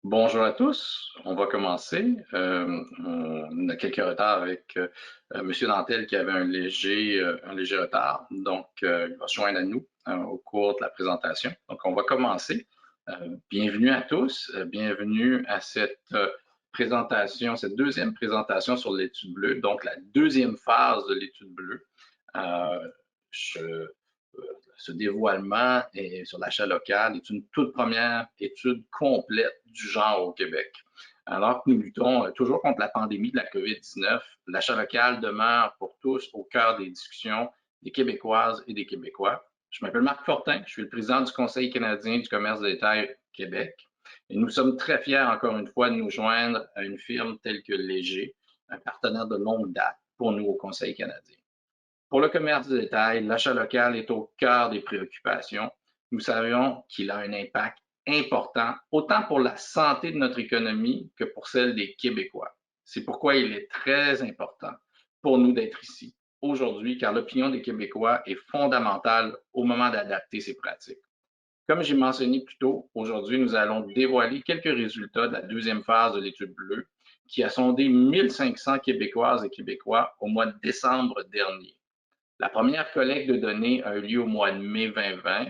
Bonjour à tous, on va commencer. On a quelques retards avec Monsieur Dantel qui avait un léger retard, donc il va se joindre à nous au cours de la présentation. Donc on va commencer. Bienvenue à tous, bienvenue à cette présentation, cette deuxième présentation sur l'étude bleue, donc la deuxième phase de l'étude bleue. Je Ce dévoilement sur l'achat local est une toute première étude complète du genre au Québec. Alors que nous luttons toujours contre la pandémie de la COVID-19, l'achat local demeure pour tous au cœur des discussions des Québécoises et des Québécois. Je m'appelle Marc Fortin, je suis le président du Conseil canadien du commerce de détail Québec et nous sommes très fiers, encore une fois, de nous joindre à une firme telle que Léger, un partenaire de longue date pour nous au Conseil canadien. Pour le commerce de détail, l'achat local est au cœur des préoccupations. Nous savions qu'il a un impact important, autant pour la santé de notre économie que pour celle des Québécois. C'est pourquoi il est très important pour nous d'être ici aujourd'hui, car l'opinion des Québécois est fondamentale au moment d'adapter ces pratiques. Comme j'ai mentionné plus tôt, aujourd'hui, nous allons dévoiler quelques résultats de la deuxième phase de l'étude bleue qui a sondé 1500 Québécoises et Québécois au mois de décembre dernier. La première collecte de données a eu lieu au mois de mai 2020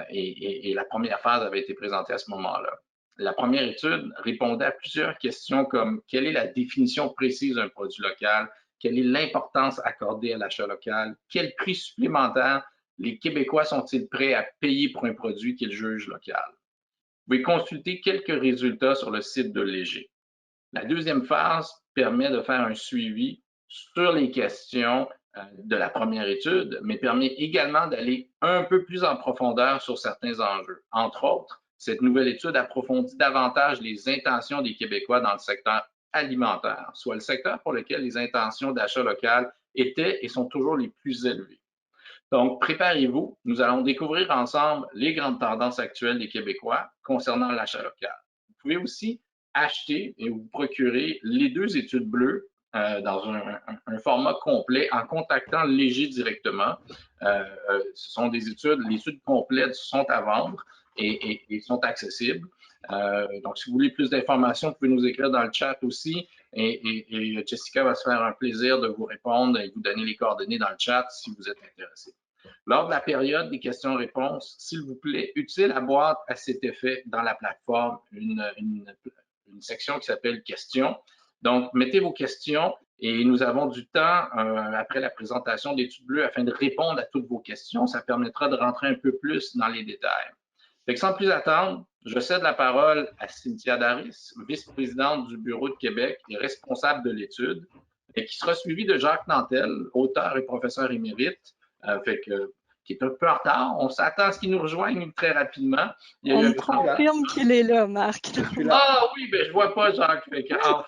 et la première phase avait été présentée à ce moment-là. La première étude répondait à plusieurs questions comme quelle est la définition précise d'un produit local, quelle est l'importance accordée à l'achat local, quel prix supplémentaire les Québécois sont-ils prêts à payer pour un produit qu'ils jugent local. Vous pouvez consulter quelques résultats sur le site de Léger. La deuxième phase permet de faire un suivi sur les questions de la première étude, mais permet également d'aller un peu plus en profondeur sur certains enjeux. Entre autres, cette nouvelle étude approfondit davantage les intentions des Québécois dans le secteur alimentaire, soit le secteur pour lequel les intentions d'achat local étaient et sont toujours les plus élevées. Donc, préparez-vous, nous allons découvrir ensemble les grandes tendances actuelles des Québécois concernant l'achat local. Vous pouvez aussi acheter et vous procurer les deux études bleues dans un format complet en contactant Léger directement. Ce sont des études, les études complètes sont à vendre et sont accessibles. Donc, si vous voulez plus d'informations, vous pouvez nous écrire dans le chat aussi et Jessica va se faire un plaisir de vous répondre et vous donner les coordonnées dans le chat si vous êtes intéressé. Lors de la période des questions-réponses, s'il vous plaît, utilisez la boîte à cet effet dans la plateforme, une section qui s'appelle questions. Donc, mettez vos questions et nous avons du temps après la présentation d'études bleues afin de répondre à toutes vos questions. Ça permettra de rentrer un peu plus dans les détails. Fait que sans plus attendre, je cède la parole à Cynthia Daris, vice-présidente du Bureau de Québec et responsable de l'étude, et qui sera suivie de Jacques Nantel, auteur et professeur émérite, qui est un peu en retard. On s'attend à ce qu'il nous rejoigne très rapidement. Il y a On eu me un changement. confirme qu'il est là, Marc. Je suis là. Ah oui, ben je vois pas Jacques. Enfin,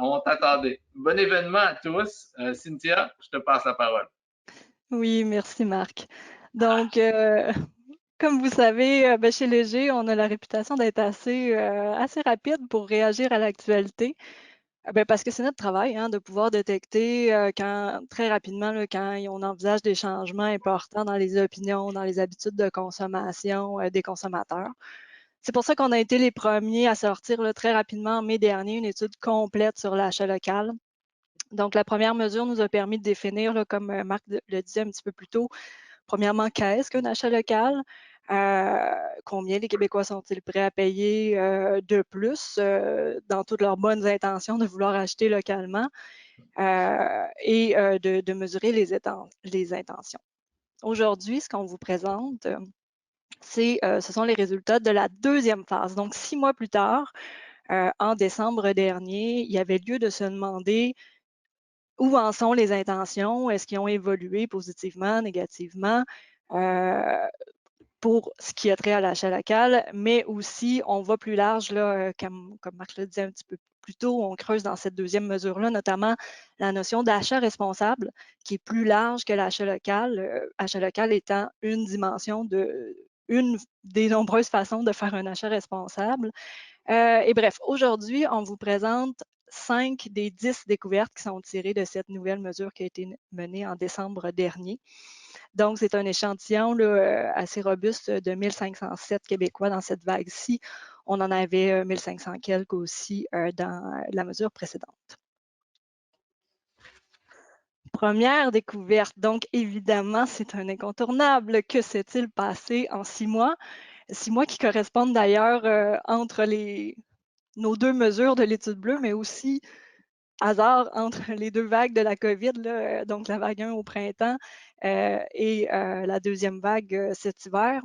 on t'attendait. Bon événement à tous. Cynthia, je te passe la parole. Oui, merci, Marc. Donc, comme vous savez, chez Léger, on a la réputation d'être assez rapide pour réagir à l'actualité. Parce que c'est notre travail, hein, de pouvoir détecter très rapidement quand on envisage des changements importants dans les opinions, dans les habitudes de consommation des consommateurs. C'est pour ça qu'on a été les premiers à sortir très rapidement en mai dernier une étude complète sur l'achat local. Donc, la première mesure nous a permis de définir, comme Marc le disait un petit peu plus tôt, premièrement, qu'est-ce qu'un achat local? Combien les Québécois sont-ils prêts à payer de plus dans toutes leurs bonnes intentions de vouloir acheter localement et de mesurer les intentions. Aujourd'hui, ce qu'on vous présente, ce sont les résultats de la deuxième phase. Donc, 6 mois plus tard, en décembre dernier, il y avait lieu de se demander où en sont les intentions, est-ce qu'ils ont évolué positivement, négativement, pour ce qui a trait à l'achat local, mais aussi, on va plus large, là, comme Marc le disait un petit peu plus tôt, on creuse dans cette deuxième mesure-là, notamment la notion d'achat responsable, qui est plus large que l'achat local, achat local étant une dimension une des nombreuses façons de faire un achat responsable. Et bref, aujourd'hui, on vous présente 5 des 10 découvertes qui sont tirées de cette nouvelle mesure qui a été menée en décembre dernier. Donc, c'est un échantillon assez robuste de 1507 Québécois dans cette vague-ci. On en avait 1500 quelques aussi dans la mesure précédente. Première découverte, donc évidemment, c'est un incontournable. Que s'est-il passé en 6 mois? 6 mois qui correspondent d'ailleurs entre nos deux mesures de l'étude bleue, mais aussi hasard entre les deux vagues de la COVID, là, donc la vague 1 au printemps et la deuxième vague cet hiver.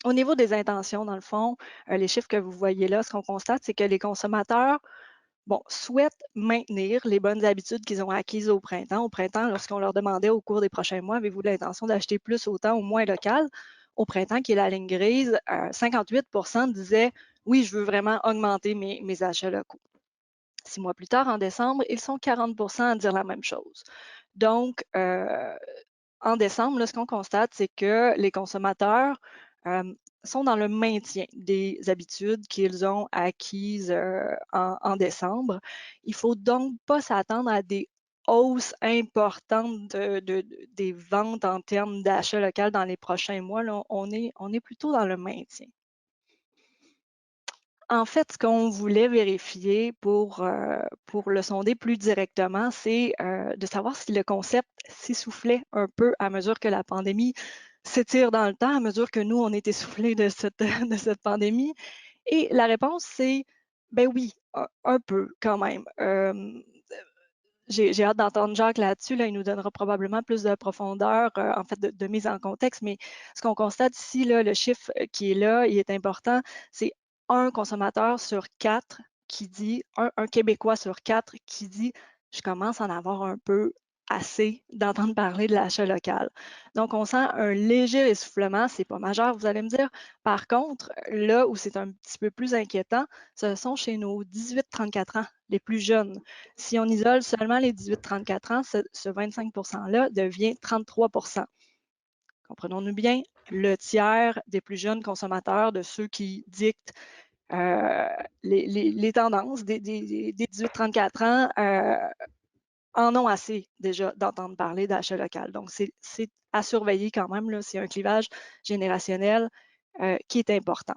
Au niveau des intentions, dans le fond, les chiffres que vous voyez là, ce qu'on constate, c'est que les consommateurs souhaitent maintenir les bonnes habitudes qu'ils ont acquises au printemps. Au printemps, lorsqu'on leur demandait au cours des prochains mois, avez-vous l'intention d'acheter plus, autant ou moins local? Au printemps, qui est la ligne grise, 58 disaient oui, je veux vraiment augmenter mes achats locaux. 6 mois plus tard, en décembre, ils sont 40 à dire la même chose. Donc, en décembre, là, ce qu'on constate, c'est que les consommateurs sont dans le maintien des habitudes qu'ils ont acquises en décembre. Il ne faut donc pas s'attendre à des hausses importantes des ventes en termes d'achat local dans les prochains mois. Là, on est plutôt dans le maintien. En fait, ce qu'on voulait vérifier pour le sonder plus directement, c'est de savoir si le concept s'essoufflait un peu à mesure que la pandémie s'étire dans le temps, à mesure que nous, on est essoufflés de cette, de cette pandémie. Et la réponse, c'est ben oui, un peu quand même. J'ai hâte d'entendre Jacques là-dessus. Là, il nous donnera probablement plus de profondeur, en fait, de mise en contexte. Mais ce qu'on constate ici, là, le chiffre qui est là, il est important, c'est un consommateur sur quatre qui dit, un Québécois sur quatre qui dit, je commence à en avoir un peu assez d'entendre parler de l'achat local. Donc, on sent un léger essoufflement. C'est pas majeur, vous allez me dire. Par contre, là où c'est un petit peu plus inquiétant, ce sont chez nos 18-34 ans, les plus jeunes. Si on isole seulement les 18-34 ans, ce 25 %-là devient 33 %. Comprenons-nous bien, le tiers des plus jeunes consommateurs, de ceux qui dictent les tendances des 18-34 ans, en ont assez déjà d'entendre parler d'achat local. Donc, c'est à surveiller quand même. C'est un clivage générationnel qui est important.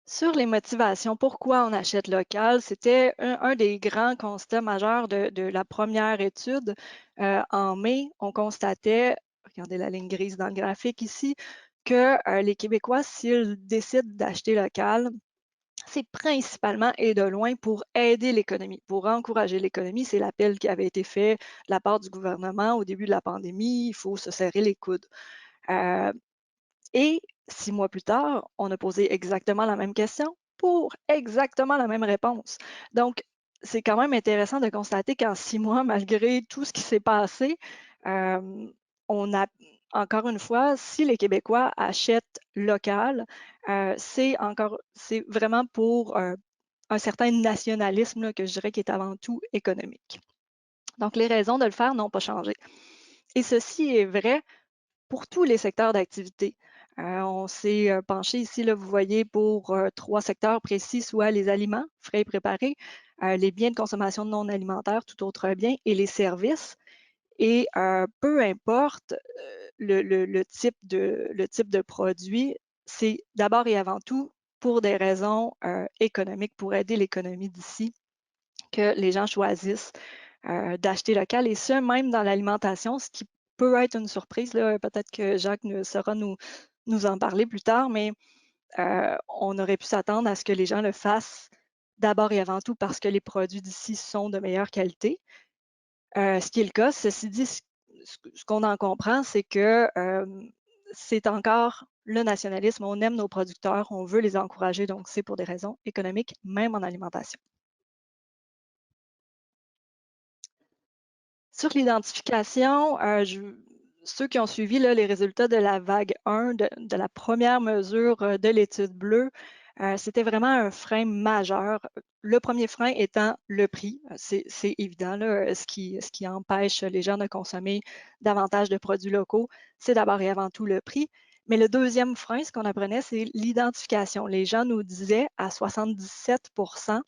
Sur les motivations, pourquoi on achète local, c'était un des grands constats majeurs de la première étude. En mai, on constatait, regardez la ligne grise dans le graphique ici, que les Québécois, s'ils décident d'acheter local, c'est principalement et de loin pour aider l'économie, pour encourager l'économie. C'est l'appel qui avait été fait de la part du gouvernement au début de la pandémie. Il faut se serrer les coudes. Et 6 mois plus tard, on a posé exactement la même question pour exactement la même réponse. Donc, c'est quand même intéressant de constater qu'en 6 mois, malgré tout ce qui s'est passé, on a, encore une fois, si les Québécois achètent local, c'est vraiment pour un certain nationalisme là, que je dirais qui est avant tout économique. Donc, les raisons de le faire n'ont pas changé. Et ceci est vrai pour tous les secteurs d'activité. On s'est penché ici, là, vous voyez, pour 3 secteurs précis, soit les aliments, frais et préparés, les biens de consommation non alimentaire, tout autre bien, et les services. Et peu importe le type de produit, c'est d'abord et avant tout pour des raisons économiques, pour aider l'économie d'ici, que les gens choisissent d'acheter local, et ce, même dans l'alimentation, ce qui peut être une surprise. Peut-être que Jacques saura nous en parler plus tard, mais on aurait pu s'attendre à ce que les gens le fassent d'abord et avant tout parce que les produits d'ici sont de meilleure qualité. Ce qui est le cas. Ceci dit, ce qu'on en comprend, c'est que c'est encore le nationalisme. On aime nos producteurs, on veut les encourager, donc c'est pour des raisons économiques, même en alimentation. Sur l'identification, ceux qui ont suivi là, les résultats de la vague 1, de la première mesure de l'étude bleue, c'était vraiment un frein majeur. Le premier frein étant le prix. C'est évident, là, ce qui empêche les gens de consommer davantage de produits locaux, c'est d'abord et avant tout le prix. Mais le deuxième frein, ce qu'on apprenait, c'est l'identification. Les gens nous disaient à 77 %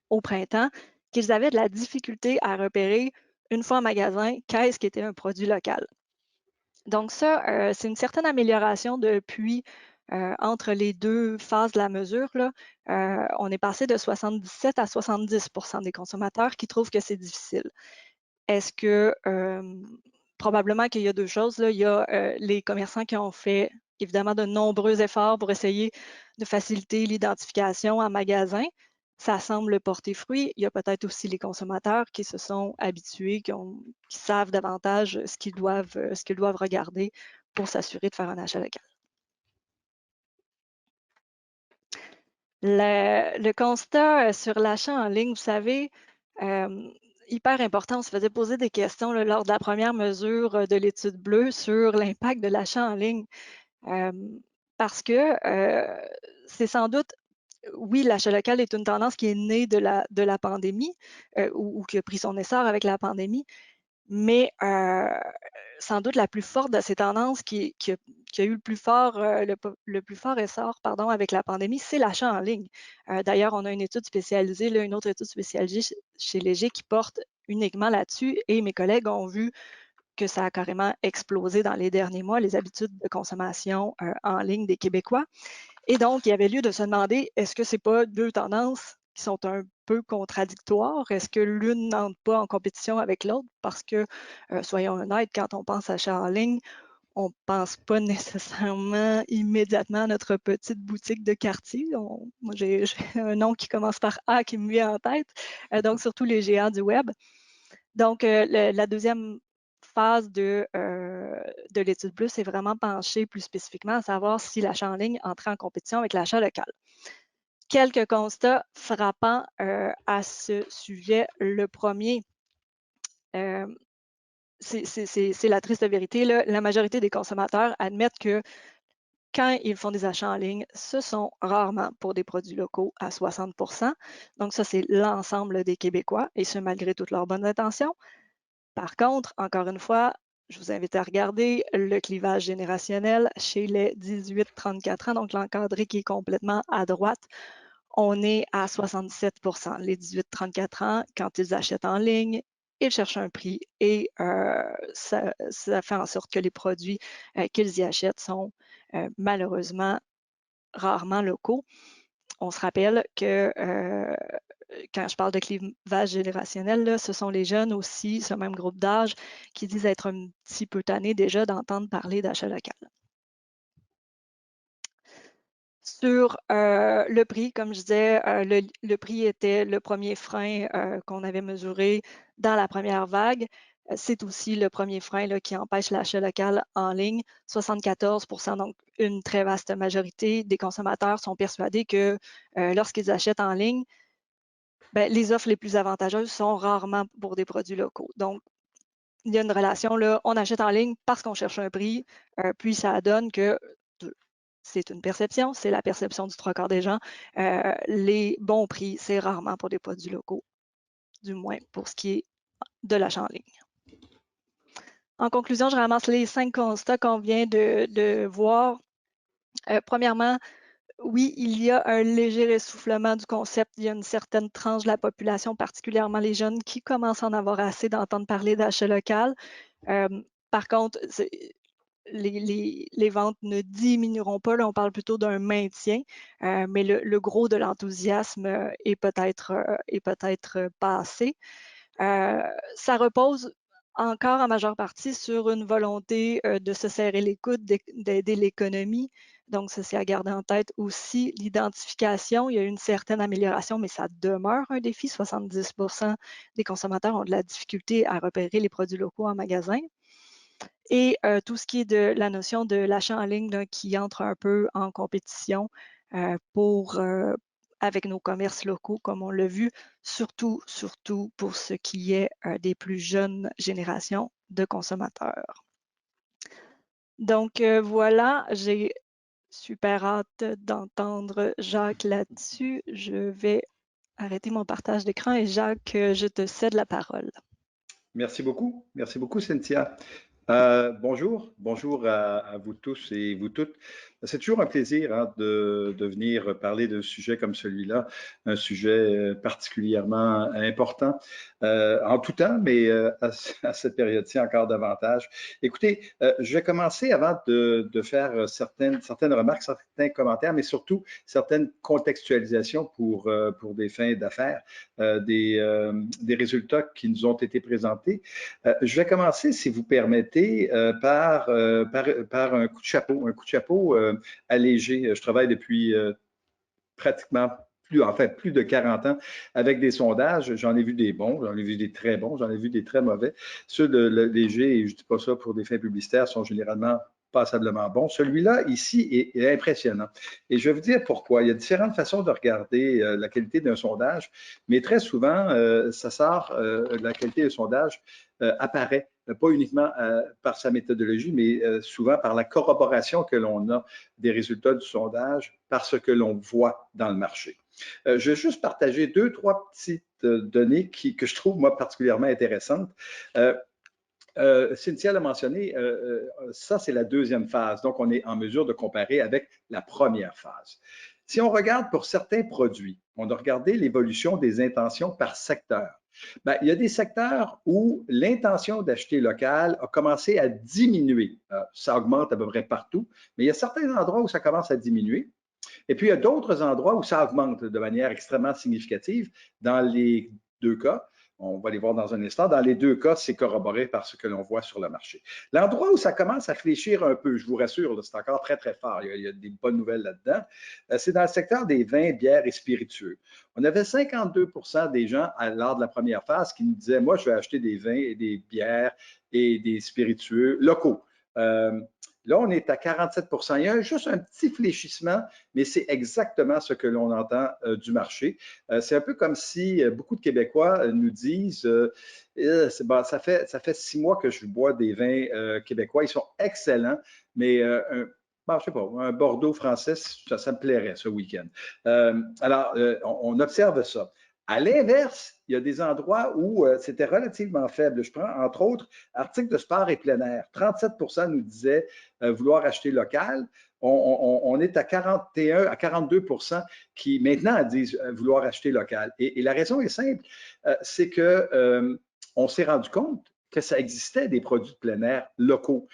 au printemps qu'ils avaient de la difficulté à repérer une fois en magasin, qu'est-ce qui était un produit local? Donc ça, c'est une certaine amélioration depuis entre les deux phases de la mesure, là. On est passé de 77 à 70 des consommateurs qui trouvent que c'est difficile. Est-ce que, probablement qu'il y a deux choses, là. Il y a les commerçants qui ont fait évidemment de nombreux efforts pour essayer de faciliter l'identification en magasin. Ça semble porter fruit. Il y a peut-être aussi les consommateurs qui se sont habitués, qui savent davantage ce qu'ils doivent regarder pour s'assurer de faire un achat local. Le constat sur l'achat en ligne, vous savez, hyper important, on se faisait poser des questions là, lors de la première mesure de l'étude bleue sur l'impact de l'achat en ligne. Parce que c'est sans doute, oui, l'achat local est une tendance qui est née de la pandémie ou qui a pris son essor avec la pandémie, mais sans doute la plus forte de ces tendances qui a eu le plus fort essor pardon, avec la pandémie, c'est l'achat en ligne. D'ailleurs, on a une étude spécialisée, là, une autre étude spécialisée chez Léger qui porte uniquement là-dessus et mes collègues ont vu que ça a carrément explosé dans les derniers mois, les habitudes de consommation en ligne des Québécois. Et donc, il y avait lieu de se demander, est-ce que ce n'est pas deux tendances qui sont un peu contradictoires? Est-ce que l'une n'entre pas en compétition avec l'autre? Parce que, soyons honnêtes, quand on pense à achat en ligne, on ne pense pas nécessairement immédiatement à notre petite boutique de quartier. Moi, j'ai un nom qui commence par A qui me vient en tête, donc surtout les géants du web. Donc, la deuxième phase de l'étude bleue, c'est vraiment pencher plus spécifiquement à savoir si l'achat en ligne entrait en compétition avec l'achat local. Quelques constats frappants à ce sujet. Le premier, c'est la triste vérité, là. La majorité des consommateurs admettent que quand ils font des achats en ligne, ce sont rarement pour des produits locaux à 60 %. Donc ça, c'est l'ensemble des Québécois, et ce, malgré toutes leurs bonnes intentions. Par contre, encore une fois, je vous invite à regarder le clivage générationnel chez les 18-34 ans, donc l'encadré qui est complètement à droite. On est à 67 %. Les 18-34 ans, quand ils achètent en ligne, ils cherchent un prix et ça fait en sorte que les produits qu'ils y achètent sont malheureusement rarement locaux. On se rappelle que quand je parle de clivage générationnel, là, ce sont les jeunes aussi, ce même groupe d'âge, qui disent être un petit peu tannés déjà d'entendre parler d'achat local. Sur le prix, comme je disais, le prix était le premier frein qu'on avait mesuré dans la première vague. C'est aussi le premier frein là, qui empêche l'achat local en ligne. 74 %, donc une très vaste majorité des consommateurs sont persuadés que lorsqu'ils achètent en ligne, ben, les offres les plus avantageuses sont rarement pour des produits locaux. Donc, il y a une relation là, on achète en ligne parce qu'on cherche un prix, puis ça donne que c'est une perception, c'est la perception du trois quarts des gens. Les bons prix, c'est rarement pour des produits locaux, du moins pour ce qui est de l'achat en ligne. En conclusion, je ramasse les 5 constats qu'on vient de voir. Premièrement, oui, il y a un léger essoufflement du concept. Il y a une certaine tranche de la population, particulièrement les jeunes, qui commencent à en avoir assez d'entendre parler d'achat local. Par contre, les ventes ne diminueront pas. Là, on parle plutôt d'un maintien, mais le gros de l'enthousiasme est peut-être passé. Ça repose encore en majeure partie sur une volonté de se serrer les coudes, d'aider l'économie. Donc, ça, c'est à garder en tête aussi. L'identification, il y a eu une certaine amélioration, mais ça demeure un défi. 70 % des consommateurs ont de la difficulté à repérer les produits locaux en magasin. Et tout ce qui est de la notion de l'achat en ligne là, qui entre un peu en compétition avec nos commerces locaux, comme on l'a vu, surtout pour ce qui est des plus jeunes générations de consommateurs. Donc voilà, j'ai super hâte d'entendre Jacques là-dessus. Je vais arrêter mon partage d'écran et Jacques, je te cède la parole. Merci beaucoup, Cynthia. Bonjour à vous tous et vous toutes. C'est toujours un plaisir hein, de venir parler d'un sujet comme celui-là, un sujet particulièrement important en tout temps, mais à cette période-ci encore davantage. Écoutez, je vais commencer avant de faire certaines remarques, certains commentaires, mais surtout certaines contextualisations pour des fins d'affaires, des résultats qui nous ont été présentés. Je vais commencer, si vous permettez, par un coup de chapeau allégé. Je travaille depuis pratiquement plus de 40 ans avec des sondages. J'en ai vu des bons, j'en ai vu des très bons, j'en ai vu des très mauvais. Ceux de léger, et je ne dis pas ça pour des fins publicitaires, sont généralement passablement bons. Celui-là, ici, est impressionnant. Et je vais vous dire pourquoi. Il y a différentes façons de regarder la qualité d'un sondage, mais très souvent, ça sort, la qualité d'un sondage apparaît, pas uniquement par sa méthodologie, mais souvent par la corroboration que l'on a des résultats du sondage, par ce que l'on voit dans le marché. Je vais juste partager deux, trois petites données que je trouve, moi, particulièrement intéressantes. Cynthia l'a mentionné, ça, c'est la deuxième phase. Donc, on est en mesure de comparer avec la première phase. Si on regarde pour certains produits, on a regardé l'évolution des intentions par secteur. Bien, il y a des secteurs où l'intention d'acheter local a commencé à diminuer. Ça augmente à peu près partout, mais il y a certains endroits où ça commence à diminuer. Et puis, il y a d'autres endroits où ça augmente de manière extrêmement significative. Dans les deux cas, on va les voir dans un instant. Dans les deux cas, c'est corroboré par ce que l'on voit sur le marché. L'endroit où ça commence à fléchir un peu, je vous rassure, c'est encore très, très fort. Il y a des bonnes nouvelles là-dedans. C'est dans le secteur des vins, bières et spiritueux. On avait 52% des gens, lors de la première phase, qui nous disaient, moi, je vais acheter des vins et des bières et des spiritueux locaux. Là, on est à 47%. Il y a juste un petit fléchissement, mais c'est exactement ce que l'on entend du marché. C'est un peu comme si beaucoup de Québécois nous disent bon, ça fait 6 mois que je bois des vins québécois. Ils sont excellents, mais bon, je sais pas, un Bordeaux français, ça me plairait ce week-end. Alors, on observe ça. À l'inverse, il y a des endroits où c'était relativement faible. Je prends, entre autres, articles de sport et plein air. 37% nous disaient vouloir acheter local. On est à 41 à 42% qui maintenant disent vouloir acheter local. Et la raison est simple, c'est que on s'est rendu compte que ça existait des produits de plein air locaux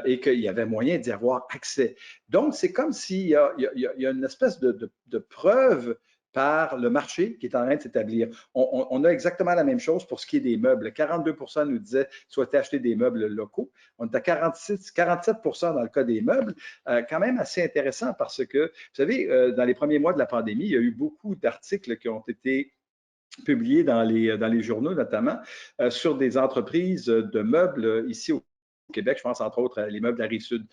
et qu'il y avait moyen d'y avoir accès. Donc, c'est comme s'il y a une espèce de preuve par le marché qui est en train de s'établir. On a exactement la même chose pour ce qui est des meubles. 42% nous disaient souhaiter acheter des meubles locaux. On est à 47% dans le cas des meubles. Quand même assez intéressant parce que, vous savez, dans les premiers mois de la pandémie, il y a eu beaucoup d'articles qui ont été publiés dans les journaux, notamment, sur des entreprises de meubles ici au Québec. Je pense entre autres à les meubles de la Rive-Sud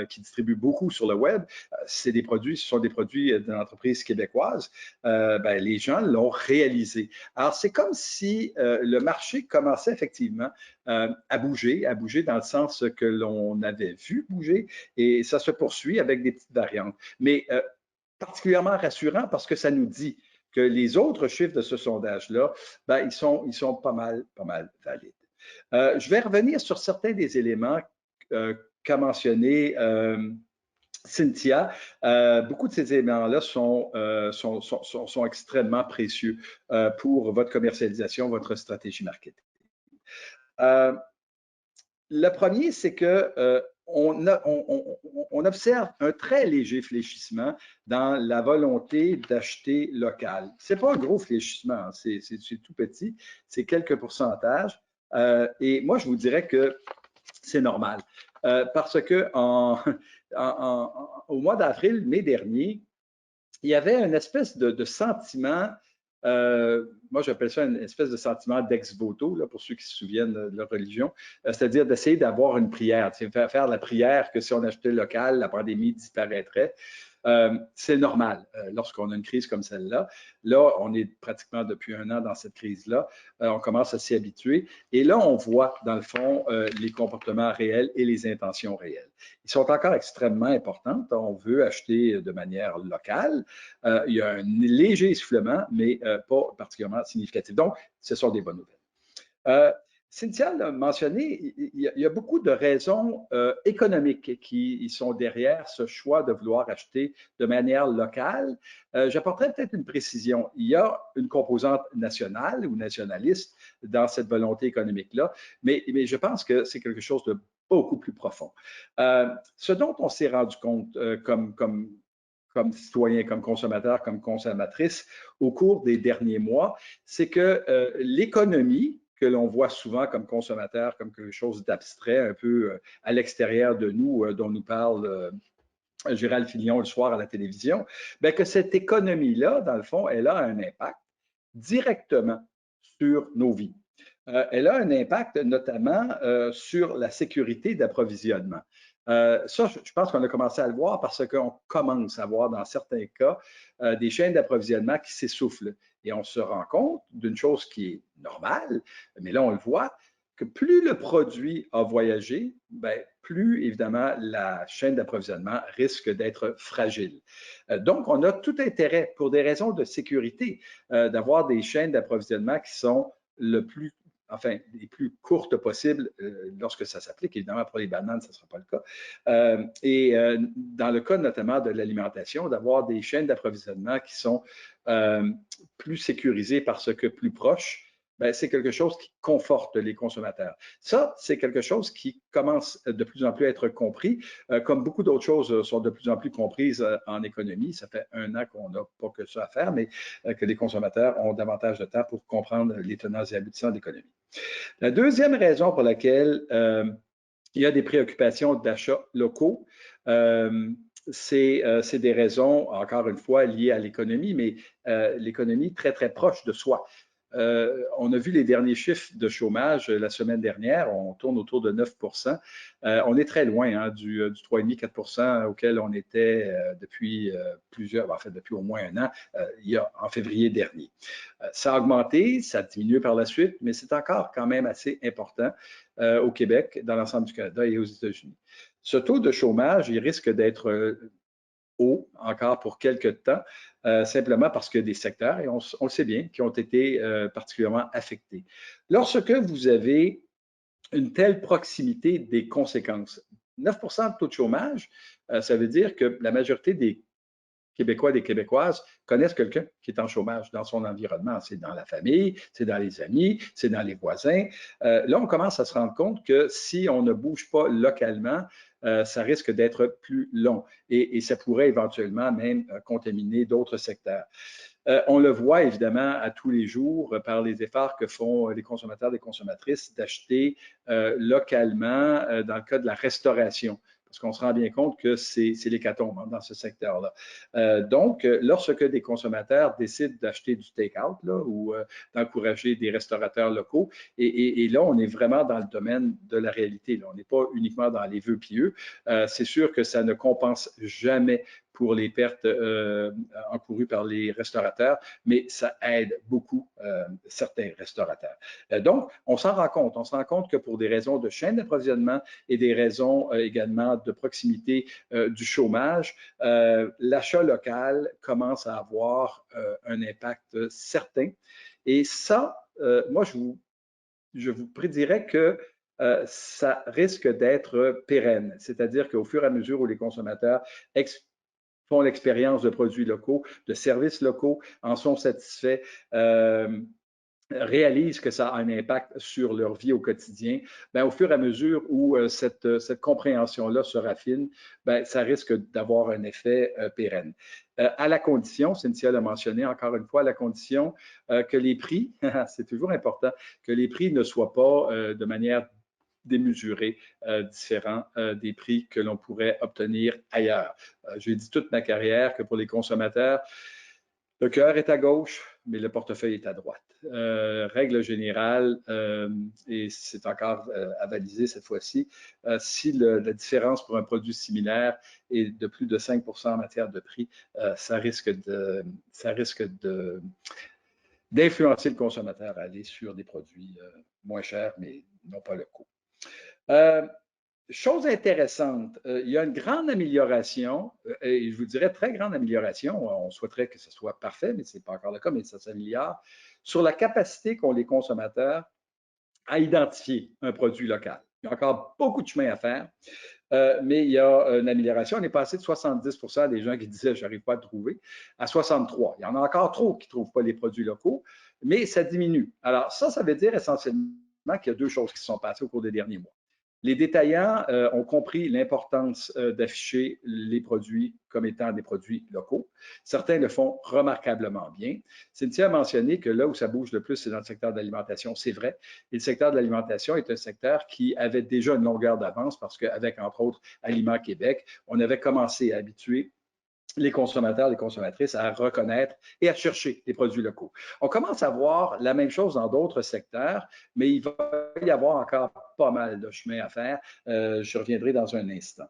qui distribuent beaucoup sur le web. Ce sont des produits d'une entreprise québécoise. Ben, les gens l'ont réalisé. Alors, c'est comme si le marché commençait effectivement à bouger dans le sens que l'on avait vu bouger et ça se poursuit avec des petites variantes. Mais particulièrement rassurant parce que ça nous dit que les autres chiffres de ce sondage-là, ben, ils sont pas mal valides. Je vais revenir sur certains des éléments qu'a mentionné Cynthia. Beaucoup de ces éléments-là sont extrêmement précieux pour votre commercialisation, votre stratégie marketing. Le premier, c'est que on observe un très léger fléchissement dans la volonté d'acheter local. Ce n'est pas un gros fléchissement, hein, c'est tout petit, c'est quelques pourcentages. Et moi, je vous dirais que c'est normal. Parce que au mois d'avril, mai dernier, il y avait une espèce de sentiment, moi j'appelle ça une espèce de sentiment d'ex-voto, pour ceux qui se souviennent de leur religion, c'est-à-dire d'essayer d'avoir une prière, faire la prière que si on achetait local, la pandémie disparaîtrait. C'est normal lorsqu'on a une crise comme celle-là. Là, on est pratiquement depuis 1 an dans cette crise-là. On commence à s'y habituer. Et là, on voit, dans le fond, les comportements réels et les intentions réelles. Ils sont encore extrêmement importants. On veut acheter de manière locale. Il y a un léger essoufflement, mais pas particulièrement significatif. Donc, ce sont des bonnes nouvelles. Cynthia l'a mentionné, il y a beaucoup de raisons économiques qui sont derrière ce choix de vouloir acheter de manière locale. J'apporterai peut-être une précision. Il y a une composante nationale ou nationaliste dans cette volonté économique-là, mais je pense que c'est quelque chose de beaucoup plus profond. Ce dont on s'est rendu compte comme citoyen, comme consommateur, comme consommatrice au cours des derniers mois, c'est que l'économie, que l'on voit souvent comme consommateur, comme quelque chose d'abstrait, un peu à l'extérieur de nous, dont nous parle Gérald Filion le soir à la télévision, bien que cette économie-là, dans le fond, elle a un impact directement sur nos vies. Elle a un impact notamment sur la sécurité d'approvisionnement. Ça, je pense qu'on a commencé à le voir parce qu'on commence à voir dans certains cas des chaînes d'approvisionnement qui s'essoufflent. Et on se rend compte d'une chose qui est normale, mais là, on le voit, que plus le produit a voyagé, bien, plus évidemment la chaîne d'approvisionnement risque d'être fragile. Donc, on a tout intérêt, pour des raisons de sécurité, d'avoir des chaînes d'approvisionnement qui sont les plus courtes possibles lorsque ça s'applique. Évidemment, pour les bananes, ce ne sera pas le cas. Dans le cas notamment de l'alimentation, d'avoir des chaînes d'approvisionnement qui sont plus sécurisées parce que plus proches, ben, c'est quelque chose qui conforte les consommateurs. Ça, c'est quelque chose qui commence de plus en plus à être compris, comme beaucoup d'autres choses sont de plus en plus comprises en économie. Ça fait 1 an qu'on n'a pas que ça à faire, mais que les consommateurs ont davantage de temps pour comprendre les tenants et aboutissants de l'économie. La deuxième raison pour laquelle il y a des préoccupations d'achat locaux, c'est des raisons, encore une fois, liées à l'économie, mais l'économie très, très proche de soi. On a vu les derniers chiffres de chômage la semaine dernière, on tourne autour de 9 On est très loin du 3,5-4 auquel on était depuis depuis au moins 1 an, en février dernier. Ça a augmenté, ça a diminué par la suite, mais c'est encore quand même assez important au Québec, dans l'ensemble du Canada et aux États-Unis. Ce taux de chômage, il risque d'être haut encore pour quelques temps, simplement parce que des secteurs, et on le sait bien, qui ont été particulièrement affectés. Lorsque vous avez une telle proximité des conséquences, 9 de taux de chômage, ça veut dire que la majorité des Québécois et des Québécoises connaissent quelqu'un qui est en chômage dans son environnement. C'est dans la famille, c'est dans les amis, c'est dans les voisins. Là, on commence à se rendre compte que si on ne bouge pas localement, ça risque d'être plus long et ça pourrait éventuellement même contaminer d'autres secteurs. On le voit évidemment à tous les jours par les efforts que font les consommateurs et les consommatrices d'acheter localement dans le cas de la restauration. Parce qu'on se rend bien compte que c'est l'hécatombe dans ce secteur-là. Donc, lorsque des consommateurs décident d'acheter du take-out ou d'encourager des restaurateurs locaux, et là, on est vraiment dans le domaine de la réalité. Là. On n'est pas uniquement dans les vœux pieux. C'est sûr que ça ne compense jamais pour les pertes encourues par les restaurateurs, mais ça aide beaucoup certains restaurateurs. Donc, on s'en rend compte. On se rend compte que pour des raisons de chaîne d'approvisionnement et des raisons également de proximité du chômage, l'achat local commence à avoir un impact certain. Et ça, moi, je vous prédirais que ça risque d'être pérenne, c'est-à-dire qu'au fur et à mesure où les consommateurs font l'expérience de produits locaux, de services locaux, en sont satisfaits, réalisent que ça a un impact sur leur vie au quotidien, bien, au fur et à mesure où cette compréhension-là se raffine, bien, ça risque d'avoir un effet pérenne. À la condition, Cynthia l'a mentionné encore une fois, à la condition que les prix, c'est toujours important, que les prix ne soient pas de manière démesurés, différents des prix que l'on pourrait obtenir ailleurs. J'ai dit toute ma carrière que pour les consommateurs, le cœur est à gauche, mais le portefeuille est à droite. Règle générale, et c'est encore avalisé cette fois-ci, si la différence pour un produit similaire est de plus de 5 en matière de prix, ça risque d'influencer le consommateur à aller sur des produits moins chers, mais non pas locaux. Chose intéressante, il y a une grande amélioration, et je vous dirais très grande amélioration, on souhaiterait que ce soit parfait, mais ce n'est pas encore le cas, mais ça s'améliore, sur la capacité qu'ont les consommateurs à identifier un produit local. Il y a encore beaucoup de chemin à faire, mais il y a une amélioration. On est passé de 70% des gens qui disaient « je n'arrive pas à trouver » à 63%. Il y en a encore trop qui ne trouvent pas les produits locaux, mais ça diminue. Alors ça veut dire essentiellement qu'il y a deux choses qui se sont passées au cours des derniers mois. Les détaillants ont compris l'importance d'afficher les produits comme étant des produits locaux. Certains le font remarquablement bien. Cynthia a mentionné que là où ça bouge le plus, c'est dans le secteur de l'alimentation. C'est vrai. Et le secteur de l'alimentation est un secteur qui avait déjà une longueur d'avance parce qu'avec, entre autres, Aliments Québec, on avait commencé à habituer les consommateurs, les consommatrices à reconnaître et à chercher des produits locaux. On commence à voir la même chose dans d'autres secteurs, mais il va y avoir encore pas mal de chemin à faire. Je reviendrai dans un instant.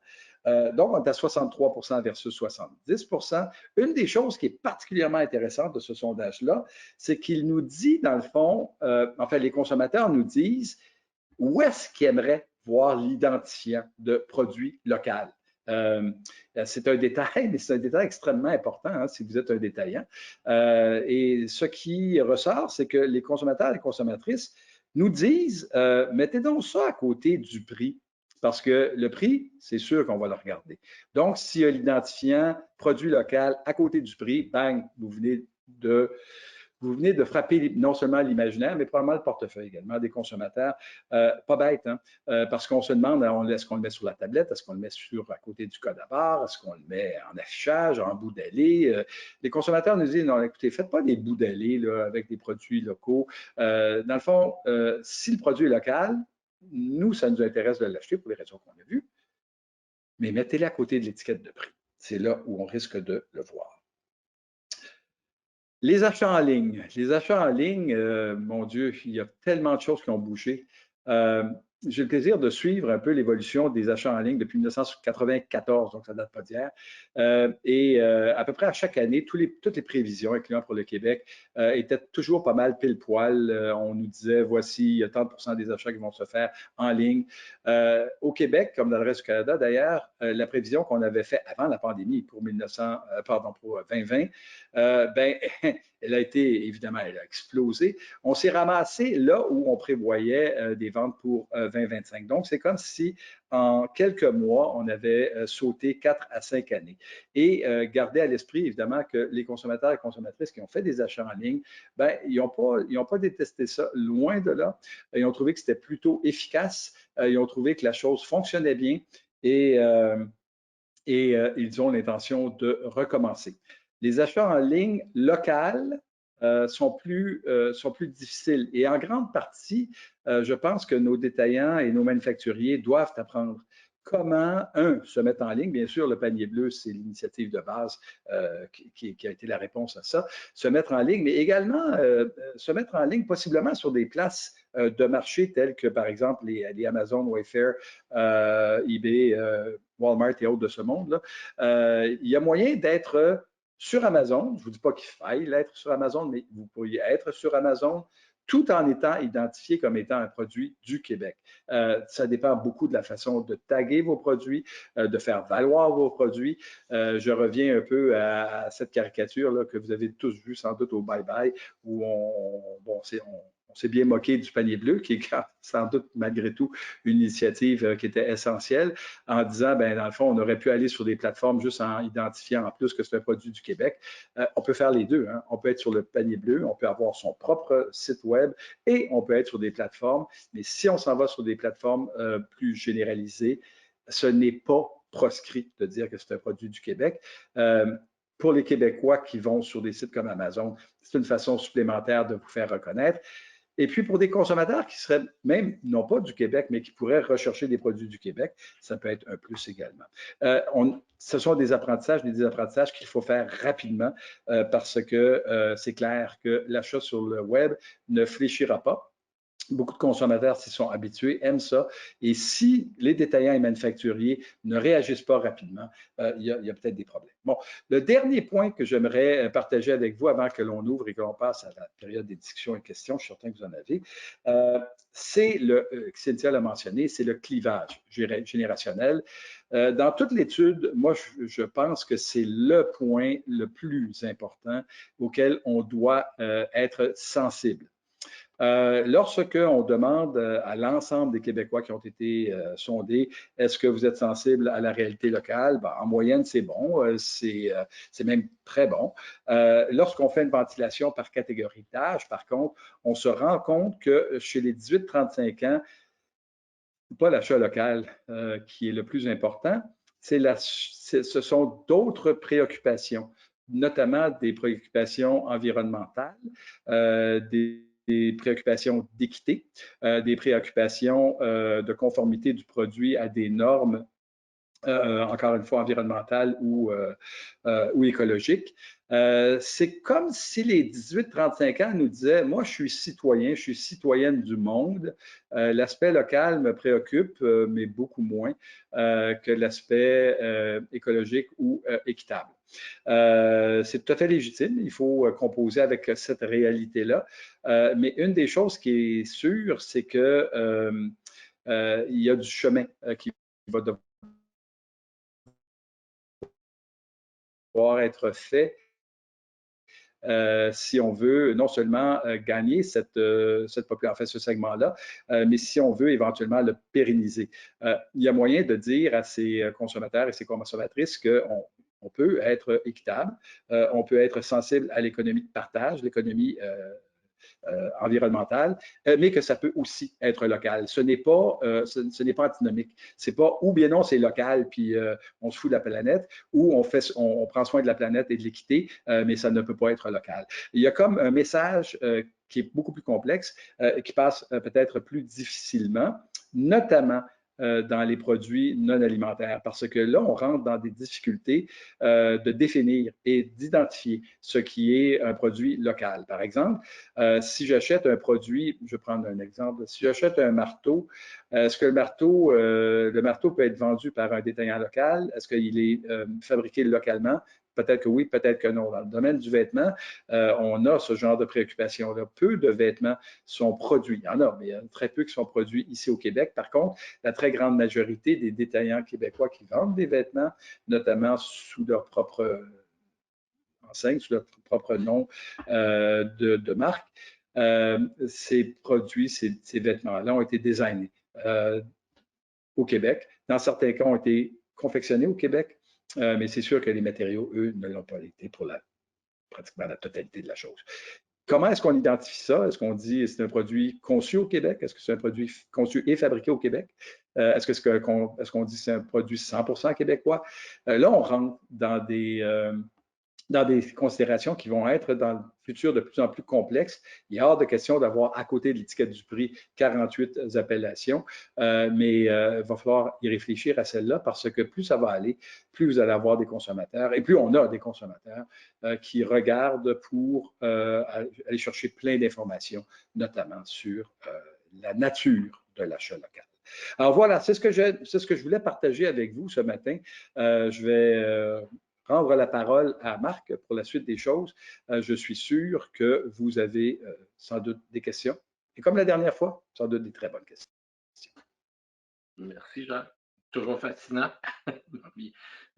Donc, on est à 63% versus 70%. Une des choses qui est particulièrement intéressante de ce sondage-là, c'est qu'il nous dit, dans le fond, enfin, les consommateurs nous disent où est-ce qu'ils aimeraient voir l'identifiant de produits locaux. C'est un détail, mais c'est un détail extrêmement important hein, si vous êtes un détaillant. Et ce qui ressort, c'est que les consommateurs et les consommatrices nous disent mettez donc ça à côté du prix. Parce que le prix, c'est sûr qu'on va le regarder. Donc, s'il y a l'identifiant produit local à côté du prix, bang, vous venez de frapper non seulement l'imaginaire, mais probablement le portefeuille également des consommateurs. Pas bête, hein? Parce qu'on se demande, est-ce qu'on le met sur la tablette, est-ce qu'on le met à côté du code à barre, est-ce qu'on le met en affichage, en bout d'allée? Les consommateurs nous disent, non, écoutez, faites pas des bouts d'allée avec des produits locaux. Dans le fond, si le produit est local, nous, ça nous intéresse de l'acheter pour les raisons qu'on a vues, mais mettez-le à côté de l'étiquette de prix. C'est là où on risque de le voir. Les achats en ligne. Les achats en ligne, mon Dieu, il y a tellement de choses qui ont bougé. J'ai le plaisir de suivre un peu l'évolution des achats en ligne depuis 1994, donc ça ne date pas d'hier. Et à peu près à chaque année, toutes les prévisions incluant pour le Québec étaient toujours pas mal pile poil. On nous disait, voici, il y a tant de % des achats qui vont se faire en ligne. Au Québec, comme dans le reste du Canada d'ailleurs, la prévision qu'on avait faite avant la pandémie pour 2020, ben, elle a été, évidemment, elle a explosé. On s'est ramassé là où on prévoyait des ventes pour 2025. Donc, c'est comme si en quelques mois, on avait sauté 4 à 5 années. Et gardez à l'esprit, évidemment, que les consommateurs et consommatrices qui ont fait des achats en ligne, ben, ils n'ont pas détesté ça, loin de là. Ils ont trouvé que c'était plutôt efficace. Ils ont trouvé que la chose fonctionnait bien et ils ont l'intention de recommencer. Les achats en ligne locales sont plus difficiles. Et en grande partie, je pense que nos détaillants et nos manufacturiers doivent apprendre comment, se mettre en ligne. Bien sûr, le panier bleu, c'est l'initiative de base qui a été la réponse à ça. Se mettre en ligne, mais également se mettre en ligne possiblement sur des places de marché telles que, par exemple, les Amazon, Wayfair, eBay, Walmart et autres de ce monde. Il y a moyen d'être sur Amazon. Je ne vous dis pas qu'il faille l'être sur Amazon, mais vous pourriez être sur Amazon tout en étant identifié comme étant un produit du Québec. Ça dépend beaucoup de la façon de taguer vos produits, de faire valoir vos produits. Je reviens un peu à cette caricature là, que vous avez tous vue sans doute au Bye Bye, où on s'est bien moqué du panier bleu, qui est sans doute malgré tout une initiative qui était essentielle, en disant, ben dans le fond, on aurait pu aller sur des plateformes juste en identifiant en plus que c'est un produit du Québec. On peut faire les deux. Hein. On peut être sur le panier bleu, on peut avoir son propre site web et on peut être sur des plateformes. Mais si on s'en va sur des plateformes plus généralisées, ce n'est pas proscrit de dire que c'est un produit du Québec. Pour les Québécois qui vont sur des sites comme Amazon, c'est une façon supplémentaire de vous faire reconnaître. Et puis, pour des consommateurs qui seraient même, non pas du Québec, mais qui pourraient rechercher des produits du Québec, ça peut être un plus également. Ce sont des apprentissages qu'il faut faire rapidement parce que c'est clair que l'achat sur le web ne fléchira pas. Beaucoup de consommateurs s'y sont habitués, aiment ça. Et si les détaillants et manufacturiers ne réagissent pas rapidement, il y a peut-être des problèmes. Bon, le dernier point que j'aimerais partager avec vous avant que l'on ouvre et que l'on passe à la période des discussions et questions, je suis certain que vous en avez, c'est Cynthia l'a mentionné, c'est le clivage générationnel. Dans toute l'étude, moi, je pense que c'est le point le plus important auquel on doit être sensible. Lorsque on demande à l'ensemble des Québécois qui ont été sondés, est-ce que vous êtes sensible à la réalité locale? Ben, en moyenne, c'est bon, c'est même très bon. Lorsqu'on fait une ventilation par catégorie d'âge, par contre, on se rend compte que chez les 18-35 ans, pas l'achat local qui est le plus important, ce sont d'autres préoccupations, notamment des préoccupations environnementales, des préoccupations d'équité, des préoccupations de conformité du produit à des normes encore une fois environnementales ou écologiques. C'est comme si les 18-35 ans nous disaient, moi je suis citoyen, je suis citoyenne du monde, l'aspect local me préoccupe, mais beaucoup moins que l'aspect écologique ou équitable. C'est tout à fait légitime, il faut composer avec cette réalité-là, mais une des choses qui est sûre, c'est que il y a du chemin qui va devoir être fait si on veut non seulement gagner cette population, en fait, ce segment-là, mais si on veut éventuellement le pérenniser. Il y a moyen de dire à ces consommateurs et ces consommatrices qu'on peut être équitable, on peut être sensible à l'économie de partage, l'économie environnementale, mais que ça peut aussi être local. Ce n'est pas antinomique. C'est pas ou bien non, c'est local, puis on se fout de la planète, ou on prend soin de la planète et de l'équité, mais ça ne peut pas être local. Il y a comme un message qui est beaucoup plus complexe, qui passe peut-être plus difficilement, notamment dans les produits non alimentaires, parce que là, on rentre dans des difficultés de définir et d'identifier ce qui est un produit local. Par exemple, si j'achète un produit, je vais prendre un exemple, si j'achète un marteau, est-ce que le marteau peut être vendu par un détaillant local? Est-ce qu'il est fabriqué localement? Peut-être que oui, peut-être que non. Dans le domaine du vêtement, on a ce genre de préoccupation-là. Peu de vêtements sont produits. Il y en a, mais il y en a très peu qui sont produits ici au Québec. Par contre, la très grande majorité des détaillants québécois qui vendent des vêtements, notamment sous leur propre enseigne, sous leur propre nom de marque, ces produits, ces vêtements-là ont été designés au Québec. Dans certains cas, ont été confectionnés au Québec, mais c'est sûr que les matériaux, eux, ne l'ont pas été pour pratiquement la totalité de la chose. Comment est-ce qu'on identifie ça? Est-ce qu'on dit que c'est un produit conçu au Québec? Est-ce que c'est un produit conçu et fabriqué au Québec? Est-ce qu'on dit que c'est un produit 100% québécois? Là, on rentre dans des considérations qui vont être dans le futur de plus en plus complexes. Il est hors de question d'avoir à côté de l'étiquette du prix 48 appellations, mais il va falloir y réfléchir à celle-là parce que plus ça va aller, plus vous allez avoir des consommateurs et plus on a des consommateurs qui regardent pour aller chercher plein d'informations, notamment sur la nature de l'achat local. Alors voilà, c'est ce que je voulais partager avec vous ce matin. Je vais rendre la parole à Marc pour la suite des choses. Je suis sûr que vous avez sans doute des questions. Et comme la dernière fois, sans doute des très bonnes questions. Merci, Jean. Toujours fascinant.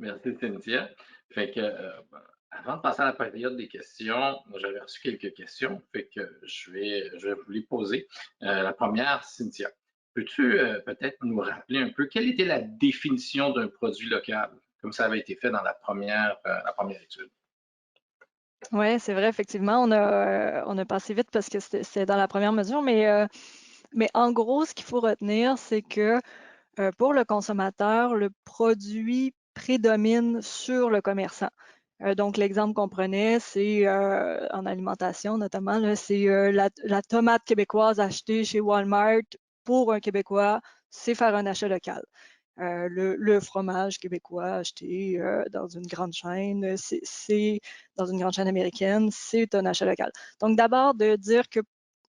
Merci, Cynthia. Fait que, avant de passer à la période des questions, j'avais reçu quelques questions, fait que je vais vous les poser. La première, Cynthia, peux-tu peut-être nous rappeler un peu quelle était la définition d'un produit local, comme ça avait été fait dans la première étude? Oui, c'est vrai, effectivement, on a passé vite parce que c'est dans la première mesure, mais en gros, ce qu'il faut retenir, c'est que pour le consommateur, le produit prédomine sur le commerçant. Donc, l'exemple qu'on prenait, c'est en alimentation notamment, c'est la tomate québécoise achetée chez Walmart pour un Québécois, c'est faire un achat local. Le fromage québécois acheté dans une grande chaîne, c'est dans une grande chaîne américaine, c'est un achat local. Donc, d'abord, de dire que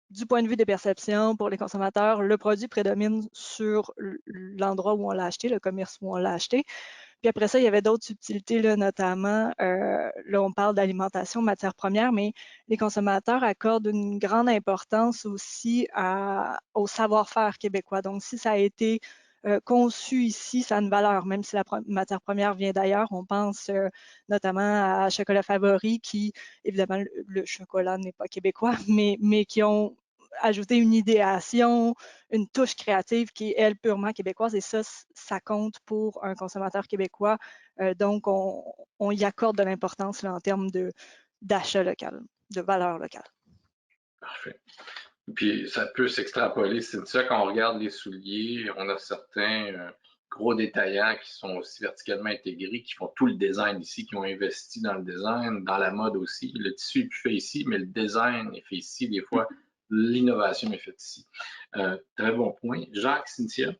du point de vue des perceptions pour les consommateurs, le produit prédomine sur l'endroit où on l'a acheté, le commerce où on l'a acheté. Puis après ça, il y avait d'autres subtilités, là, notamment, là, on parle d'alimentation, matières premières, mais les consommateurs accordent une grande importance aussi au savoir-faire québécois. Donc, si ça a été conçu ici, ça a une valeur, même si la matière première vient d'ailleurs. On pense notamment à Chocolat Favori, qui, évidemment, le chocolat n'est pas québécois, mais qui ont ajouter une idéation, une touche créative qui est, elle, purement québécoise. Et ça compte pour un consommateur québécois. Donc, on y accorde de l'importance en termes d'achat local, de valeur locale. Parfait. Puis ça peut s'extrapoler. C'est ça, quand on regarde les souliers, on a certains gros détaillants qui sont aussi verticalement intégrés, qui font tout le design ici, qui ont investi dans le design, dans la mode aussi. Le tissu est plus fait ici, mais le design est fait ici. Des fois, l'innovation est faite ici. Très bon point. Jacques, Cynthia,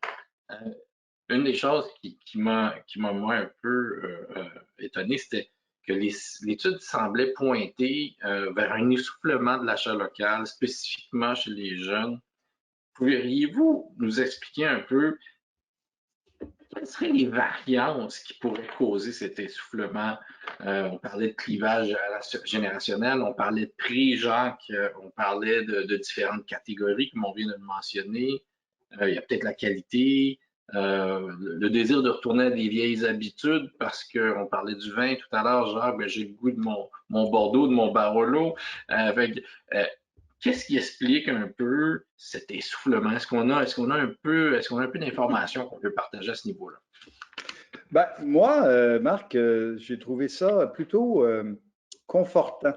une des choses qui m'a moi un peu étonné, c'était que l'étude semblait pointer vers un essoufflement de l'achat local, spécifiquement chez les jeunes. Pourriez-vous nous expliquer un peu quelles seraient les variances qui pourraient causer cet essoufflement? On parlait de clivage générationnel, on parlait de prix, Jacques, on parlait de différentes catégories, comme on vient de le mentionner. Il y a peut-être la qualité, le désir de retourner à des vieilles habitudes, parce qu'on parlait du vin tout à l'heure, genre, ben, j'ai le goût de mon Bordeaux, de mon Barolo. Qu'est-ce qui explique un peu cet essoufflement? Est-ce qu'on a un peu d'informations qu'on peut partager à ce niveau-là? Ben, moi, Marc, j'ai trouvé ça plutôt confortant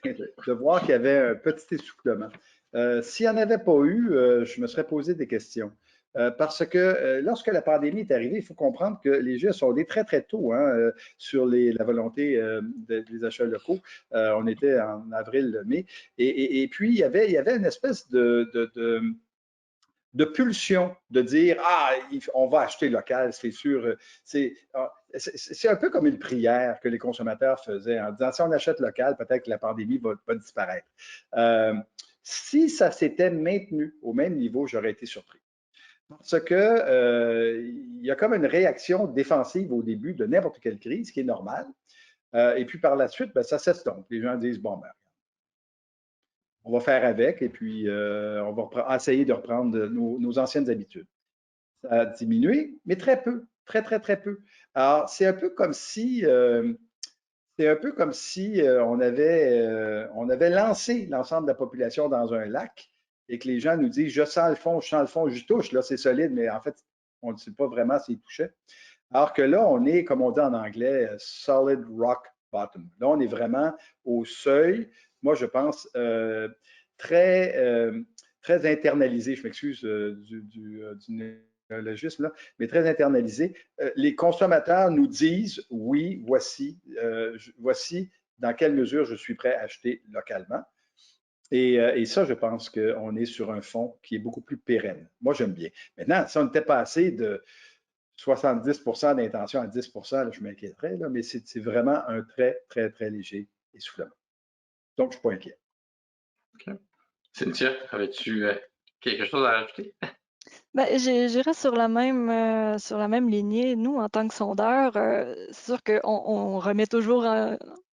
de voir qu'il y avait un petit essoufflement. S'il n'y en avait pas eu, je me serais posé des questions. Parce que lorsque la pandémie est arrivée, il faut comprendre que les jeux sont nés très, très tôt sur la volonté des achats locaux. On était en avril-mai. Et puis, il y avait une espèce de pulsion de dire on va acheter local, c'est sûr. C'est un peu comme une prière que les consommateurs faisaient en disant si on achète local, peut-être que la pandémie va disparaître. Si ça s'était maintenu au même niveau, j'aurais été surpris. Parce que il y a comme une réaction défensive au début de n'importe quelle crise, qui est normale. Et puis par la suite, ben, ça s'estompe. Les gens disent bon, ben, on va faire avec et puis on va essayer de reprendre nos anciennes habitudes. Ça a diminué, mais très peu, très, très, très peu. Alors, c'est un peu comme si, on avait lancé l'ensemble de la population dans un lac et que les gens nous disent, je sens le fond, je touche, là, c'est solide, mais en fait, on ne sait pas vraiment s'il touchait. Alors que là, on est, comme on dit en anglais, solid rock bottom. Là, on est vraiment au seuil. Moi, je pense très, très internalisé, je m'excuse du néologisme, là, mais très internalisé. Les consommateurs nous disent, oui, voici dans quelle mesure je suis prêt à acheter localement. Et ça, je pense qu'on est sur un fond qui est beaucoup plus pérenne. Moi, j'aime bien. Maintenant, si on était passé de 70 d'intention à 10 là, je m'inquiéterais, mais c'est vraiment un très, très, très léger essoufflement. Donc, je ne suis pas inquiet. OK. Cynthia, avais-tu quelque chose à rajouter? Ben, j'irais sur la même lignée. Nous, en tant que sondeurs, c'est sûr qu'on remet toujours,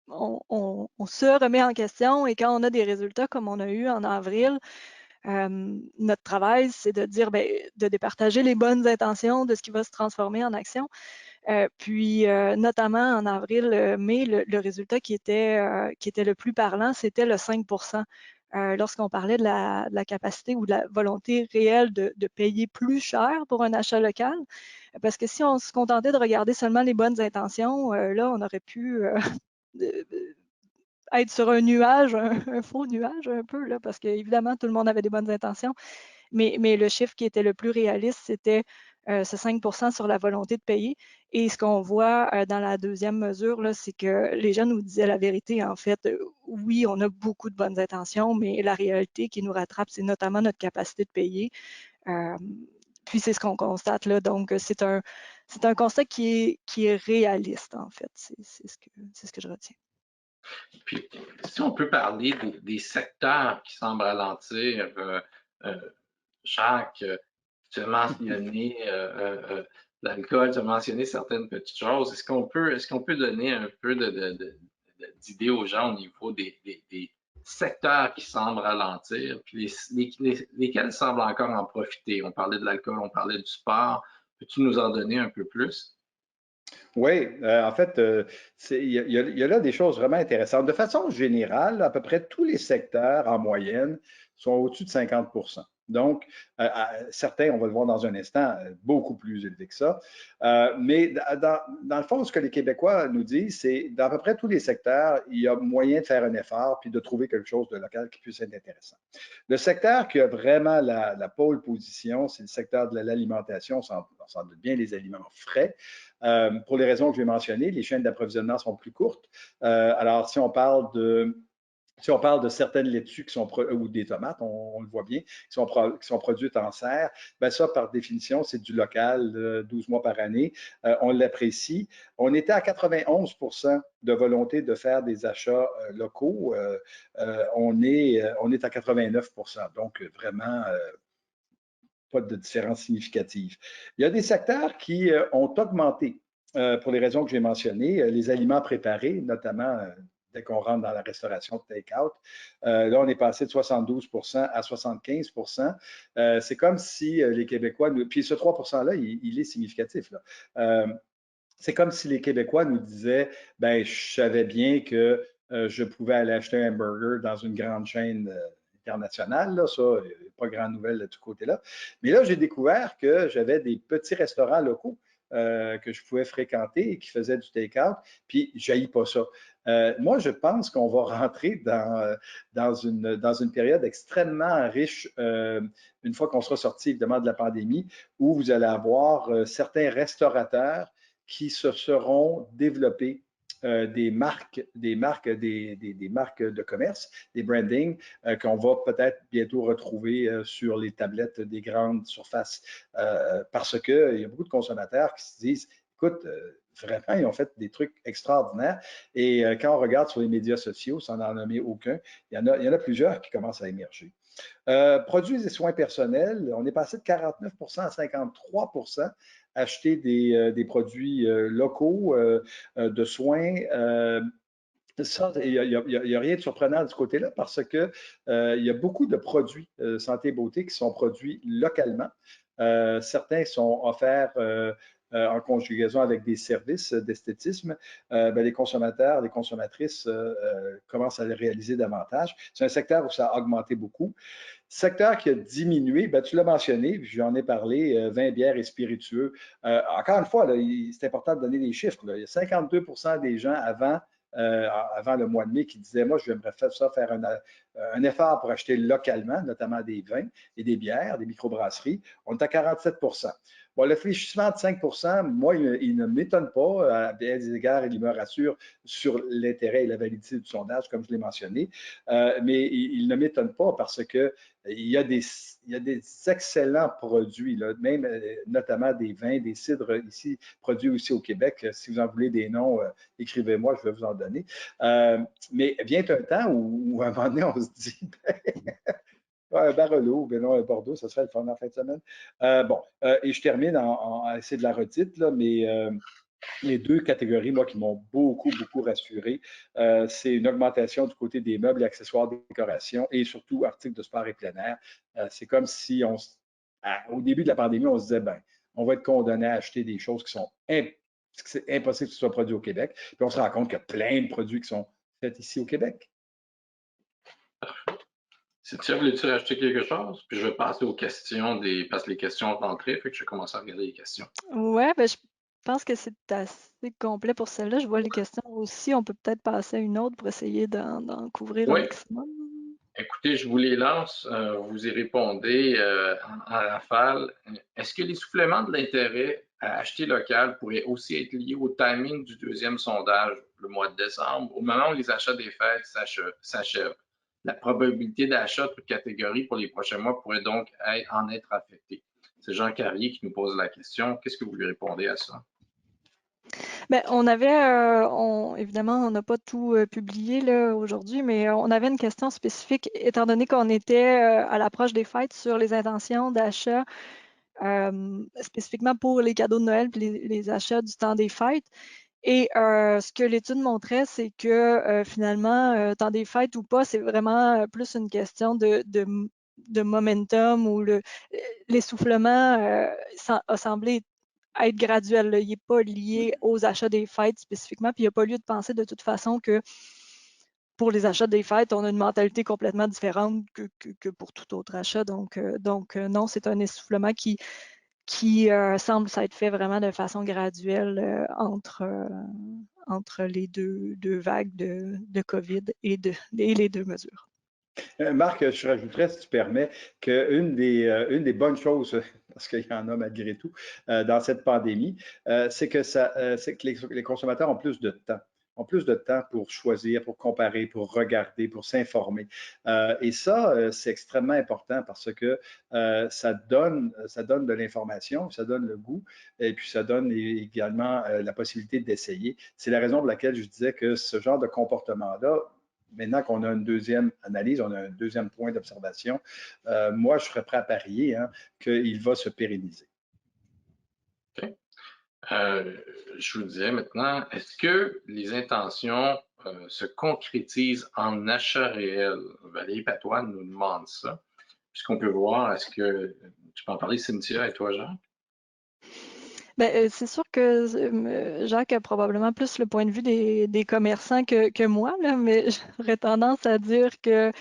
on se remet en question et quand on a des résultats comme on a eu en avril, notre travail, c'est de dire, ben, de départager les bonnes intentions de ce qui va se transformer en action. Puis, notamment en avril-mai, le résultat qui était le plus parlant, c'était le 5 lorsqu'on parlait de la capacité ou de la volonté réelle de payer plus cher pour un achat local. Parce que si on se contentait de regarder seulement les bonnes intentions, là, on aurait pu être sur un nuage, un faux nuage un peu, là, parce qu'évidemment, tout le monde avait des bonnes intentions. Mais le chiffre qui était le plus réaliste, c'était ce 5 sur la volonté de payer. Et ce qu'on voit dans la deuxième mesure, c'est que les gens nous disaient la vérité. En fait, oui, on a beaucoup de bonnes intentions, mais la réalité qui nous rattrape, c'est notamment notre capacité de payer. Puis c'est ce qu'on constate là. Donc, c'est un constat qui est réaliste, en fait. C'est ce que je retiens. Puis, si on peut parler des secteurs qui semblent ralentir, Jacques, tu as mentionné l'alcool, tu as mentionné certaines petites choses. Est-ce qu'on peut donner un peu d'idées aux gens au niveau des secteurs qui semblent ralentir, puis lesquels semblent encore en profiter? On parlait de l'alcool, on parlait du sport. Peux-tu nous en donner un peu plus? Oui, en fait, il y a là des choses vraiment intéressantes. De façon générale, à peu près tous les secteurs, en moyenne, sont au-dessus de 50 %. Donc, certains, on va le voir dans un instant, beaucoup plus élevés que ça. Mais dans le fond, ce que les Québécois nous disent, c'est dans à peu près tous les secteurs, il y a moyen de faire un effort puis de trouver quelque chose de local qui puisse être intéressant. Le secteur qui a vraiment la pole position, c'est le secteur de l'alimentation, on s'en doute bien, les aliments frais. Pour les raisons que je vais mentionner, les chaînes d'approvisionnement sont plus courtes. Alors, si on parle de certaines laitues qui sont ou des tomates, on le voit bien, qui sont produites en serre, ben ça, par définition, c'est du local, 12 mois par année. On l'apprécie. On était à 91 % de volonté de faire des achats locaux. On est à 89 %. Donc, vraiment, pas de différence significative. Il y a des secteurs qui ont augmenté pour les raisons que j'ai mentionnées, les aliments préparés, notamment dès qu'on rentre dans la restauration de take-out. Là, on est passé de 72 % à 75 %. C'est comme si les Québécois, puis ce 3 %-là, il est significatif, là. C'est comme si les Québécois nous disaient, ben, je savais bien que je pouvais aller acheter un burger dans une grande chaîne internationale, là, ça, pas grande nouvelle de ce côté-là. Mais là, j'ai découvert que j'avais des petits restaurants locaux que je pouvais fréquenter et qui faisaient du take-out, puis je n'haïs pas ça. Moi, je pense qu'on va rentrer dans une période extrêmement riche, une fois qu'on sera sorti évidemment de la pandémie, où vous allez avoir certains restaurateurs qui se seront développés des marques de commerce, des branding qu'on va peut-être bientôt retrouver sur les tablettes des grandes surfaces parce qu'il y a beaucoup de consommateurs qui se disent, écoute, vraiment, ils ont fait des trucs extraordinaires. Et quand on regarde sur les médias sociaux, sans en nommer aucun, il y en a plusieurs qui commencent à émerger. Produits et soins personnels, on est passé de 49 % à 53 % acheter des produits locaux de soins. Ça, il n'y a rien de surprenant de ce côté-là parce que il y a beaucoup de produits santé et beauté qui sont produits localement. Certains sont offerts en conjugaison avec des services d'esthétisme. Ben, les consommateurs, les consommatrices commencent à les réaliser davantage. C'est un secteur où ça a augmenté beaucoup. Secteur qui a diminué, ben, tu l'as mentionné, j'en ai parlé, vin, bière et spiritueux. Encore une fois, c'est important de donner des chiffres. Là. Il y a 52 % des gens avant le mois de mai qui disaient, moi, j'aimerais faire un effort pour acheter localement, notamment des vins et des bières, des microbrasseries. On est à 47 %. Bon, le fléchissement de 5 %, moi, il ne m'étonne pas, à bien des égards, il me rassure sur l'intérêt et la validité du sondage, comme je l'ai mentionné, mais il ne m'étonne pas parce que il y a des excellents produits, là, même notamment des vins, des cidres ici, produits aussi au Québec. Si vous en voulez des noms, écrivez-moi, je vais vous en donner. Mais vient un temps où, à un moment donné, on se dit, un Barolo, ben non, un Bordeaux, ça serait le fun en fin de semaine. Et je termine c'est de la redite, là, mais les deux catégories, moi, qui m'ont beaucoup, beaucoup rassuré, c'est une augmentation du côté des meubles et accessoires de décoration et surtout articles de sport et plein air. C'est comme si au début de la pandémie, on se disait, ben, on va être condamné à acheter des choses qui sont c'est impossible que ce soit produit au Québec. Puis on se rend compte qu'il y a plein de produits qui sont faits ici au Québec. Cynthia, voulais-tu rajouter quelque chose? Puis je vais passer aux questions parce que les questions ont entré, fait que je vais commencer à regarder les questions. Ouais, ben, je pense que c'est assez complet pour celle-là. Je vois les questions aussi. On peut peut-être passer à une autre pour essayer d'en couvrir un Oui. maximum. Écoutez, je vous les lance, vous y répondez en rafale. Est-ce que l'essoufflement de l'intérêt à acheter local pourrait aussi être lié au timing du deuxième sondage, le mois de décembre, au moment où les achats des fêtes s'achèvent? La probabilité d'achat de toute catégorie pour les prochains mois pourrait donc en être affectée. C'est Jean Carrier qui nous pose la question. Qu'est-ce que vous lui répondez à ça? Ben, évidemment, on n'a pas tout publié là aujourd'hui, mais on avait une question spécifique, étant donné qu'on était à l'approche des fêtes sur les intentions d'achat, spécifiquement pour les cadeaux de Noël et les achats du temps des fêtes. Et ce que l'étude montrait, c'est que finalement, temps des fêtes ou pas, c'est vraiment plus une question de momentum où l'essoufflement a semblé être graduel. Là. Il n'est pas lié aux achats des fêtes spécifiquement, puis il n'y a pas lieu de penser de toute façon que pour les achats des fêtes, on a une mentalité complètement différente que pour tout autre achat. Donc non, c'est un essoufflement qui semble s'être fait vraiment de façon graduelle entre les deux vagues de COVID et les deux mesures. Marc, je rajouterais, si tu permets, qu'une des bonnes choses, parce qu'il y en a malgré tout, dans cette pandémie, c'est que les consommateurs ont plus de temps. Ont plus de temps pour choisir, pour comparer, pour regarder, pour s'informer. Et ça, c'est extrêmement important parce que ça donne de l'information, ça donne le goût et puis ça donne également la possibilité d'essayer. C'est la raison pour laquelle je disais que ce genre de comportement-là, maintenant qu'on a une deuxième analyse, on a un deuxième point d'observation, moi, je serais prêt à parier qu'il va se pérenniser. OK. Je vous disais maintenant, est-ce que les intentions se concrétisent en achats réels? Valérie Patois nous demande ça. Puisqu'on peut voir, est-ce que tu peux en parler, Cynthia, et toi, Jean? Ben, c'est sûr que Jacques a probablement plus le point de vue des commerçants que moi, là, mais j'aurais tendance à dire que